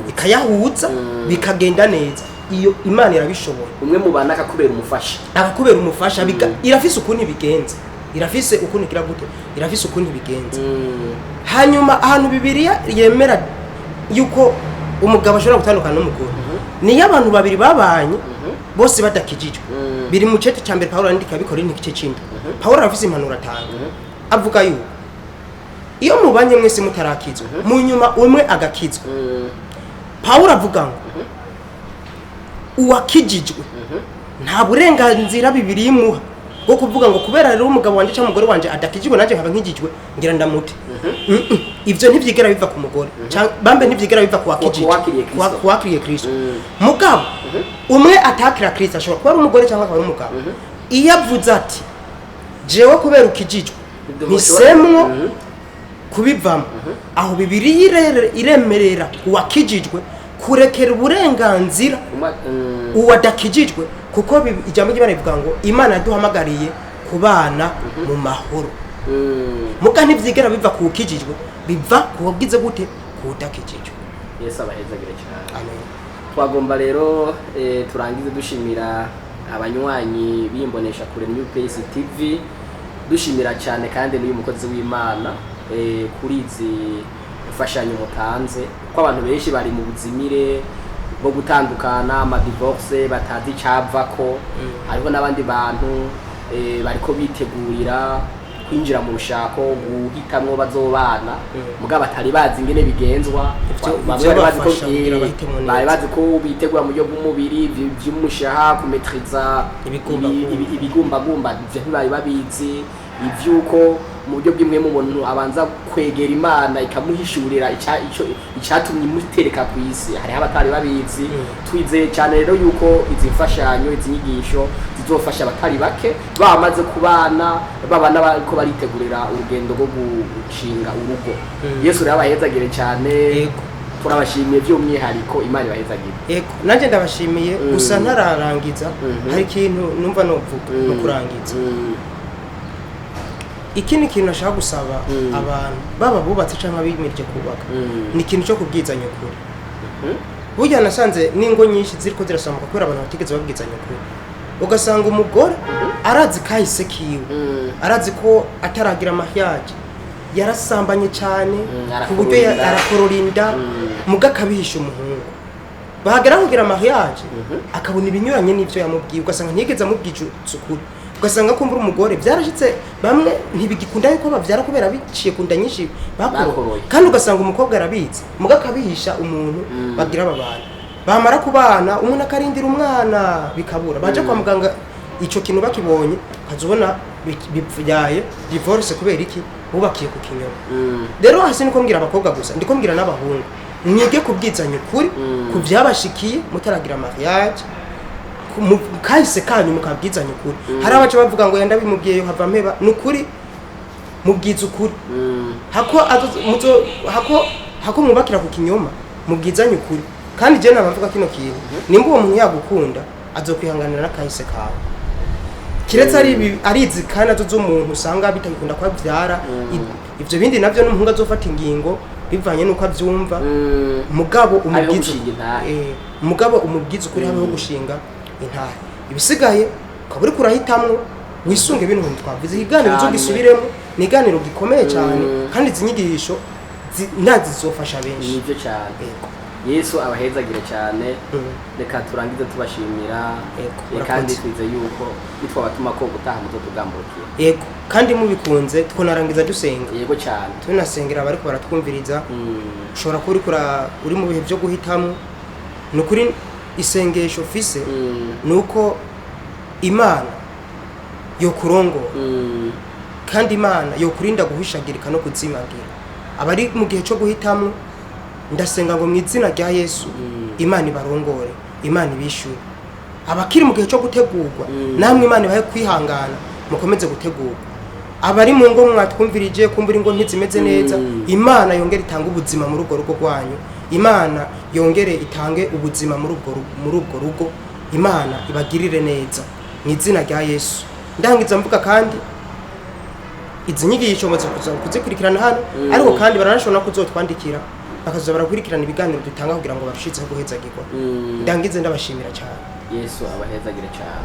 ikayahuza bikagenda neza iyo Imana irabishobora umwe mu bana akakubera umufasha irafise ukuntu ibigenza irafise ukuntu kiragute irafise ukuntu ibigenza hanyuma ahantu Bibiliya yemera yuko umugabo ashobora gutandukana n'umugore ni y'abantu babiri babanye bose badakijijwe biri mu cete cyambere Paulo andika bikora igice cy'indi Paulo arafise impanuro atanga avuga yuko iyo mubanye mwese mutarakizwa mu nyuma umwe agakizwa Paulo avuga ngo uwakijijwe nta burenganzira Bibiliya imuha bwo kuvuga ngo kubera rero umugabo wanje cyangwa umugore wanje adakijijwe naje nkaba nkijijwe ngira ndamute ivyo ntivyigera biva ku mugore bambe ntivyigera biva ku wakiriye Kristo mugabo umwe atakira Kristo ashobora kuba ari umugore cyangwa akaba ari umugabo iyo avuze ati jewe kubera ukijijwe ntisemwo kubivamo aho Bibiliya iremerera uwakijijwe kurekera uburenganzira uwadakijijwe kuko ijambo ry'Imana rivuga ngo Imana yaduhamagariye kubana mu mahoro muga ntivyigera biva ku ukijijwe biva ku wabwize gute kudakijijwe. Yesu abahezagire cyane. Amen. Twagomba rero turangize dushimira abanywanyi bimbonesha kure New Pace TV dushimira cyane kandi n'uyu mukozi w'Imana kuri izi fashanyo mutanze ko abantu benshi bari mu buzimire bwo gutandukana ama divorce batazi cyavako hariho nabandi bantu bariko bitegurira kwinjira mu rushako guhitamwo bazobana mugabo batari bazi ingene bigenzwa bari bazi ko bitegura mu buryo bw'umubiri by'umushaha kumetriza ibigumbagumba ivyo ntibari babizi ivyuko mu buryo bw'imwe mu muntu abanza kwegera Imana ikamuhishurira icyatumye imutereka ku isi hari abatari babizi twizeye cyane rero yuko izi mfashanyo izi nyigisho zizofasha abatari bake bamaze kubana babana bariko baritegurira urugendo rwo gushinga urugo. Yesu rero abahezagire cyane turabashimiye by'umwihariko Imana ibahezagire. Yego nanje ndabashimiye gusa ntararangiza hari ikintu numva novuga no kurangiza ikindi kintu nashaka gusaba abantu baba bubatse cyangwa bimirije kubaka ni ikintu cyo kubwizanya ukuri burya nasanze n'ingo nyinshi ziriko zirasamuka kubera abantu batigeze babwizanya ukuri ugasanga umugore arazi kahise kiwe arazi ko ataragira mariage yarasambanye cyane ku buryo arakororinda muga akabihisha umuhungu bahagera kugira mariage akabona ibinyuranye n'ivyo yamubwiye ugasanga ntiyigeze amubwije ukuri ugasanga ko mbura umugore byarashitse bamwe ntibigikunda yuko bavyara kubera biciye kunda nyinshi bakoroye kandi ugasanga umukobwa arabizi muga akabihisha umuntu bagira abana bamara kubana umuntu akarindira umwana bikabura baje kwa muganga ico kintu bakibonye kazubona bipfuyaye divorce kubera iki bubakiye ku kinyoma rero hasi niko mbwira abakobwa gusa ndiko mbwira n'abahungu mwige kubwizanya ukuri ku byabashikiye mutaragira mariage kahise kanyu mukabwizanya ukuri hari abaca bavuga ngo yenda bimubwiye yo hava mpeba nukuri mubwiza ukuri hako mwubakira ku kinyoma mubwizanya ukuri kandi je nabavuga kino kintu nimba uwo muntu yagukunda azokwihanganira n'akahise kawe kiretse arizi kandi azoza umuntu usanga bitagikunda kwa byara ivyo bindi navyo n'umuhungu azofata ingingo bivanye nuko avyumva mugabo umubwiza ukuri hamwe ho gushinga intare ibisigaye ukaburi kurahitamwo wisunge ibintu twavuze iganiro zo gisubiremo ni iganiro gikomeye cyane kandi zinyigisho nazizofasha benshi nivyo cyane Yesu abahezagira cyane reka turangize tubashimira kandi twize yuko bitwabatuma ko gutaha muzo tugambukiye yego kandi mubikunze twonarangiza dusenga yego cyane tunasengera abari ko baratwumviriza ushobora kuri uri mu bihe byo guhitamo nukuri isengesho fise nuko Imana yo kurongo kandi Imana yo kurinda guhishagirika no kuzimagira abari mu gihe cyo guhitamo ndasenga ngo mu izina rya Yesu Imana ibarongore Imana ibishure abakiri mu gihe cyo gutegurwa namwe Imana ibahe kwihangana mukomeze gutegurwa abari mu ngo mwatwumvirije kumbura ingo ntizimeze neza Imana yongere itanga ubuzima muri urwo rugo rwanyu Imana yongere itange ubuzima muri urwo rugo Imana ibagirire neza mu izina rya Yesu ndangiza mvuga kandi izi nyigisho muzo kuzikurikirana hano ariko kandi baranashobora kuzotwandikira bakaza barakurikirana ibiganiro dutanga kugira ngo barushizeho guhezagirwa ndangize ndabashimira cyane Yesu abahezagira cyane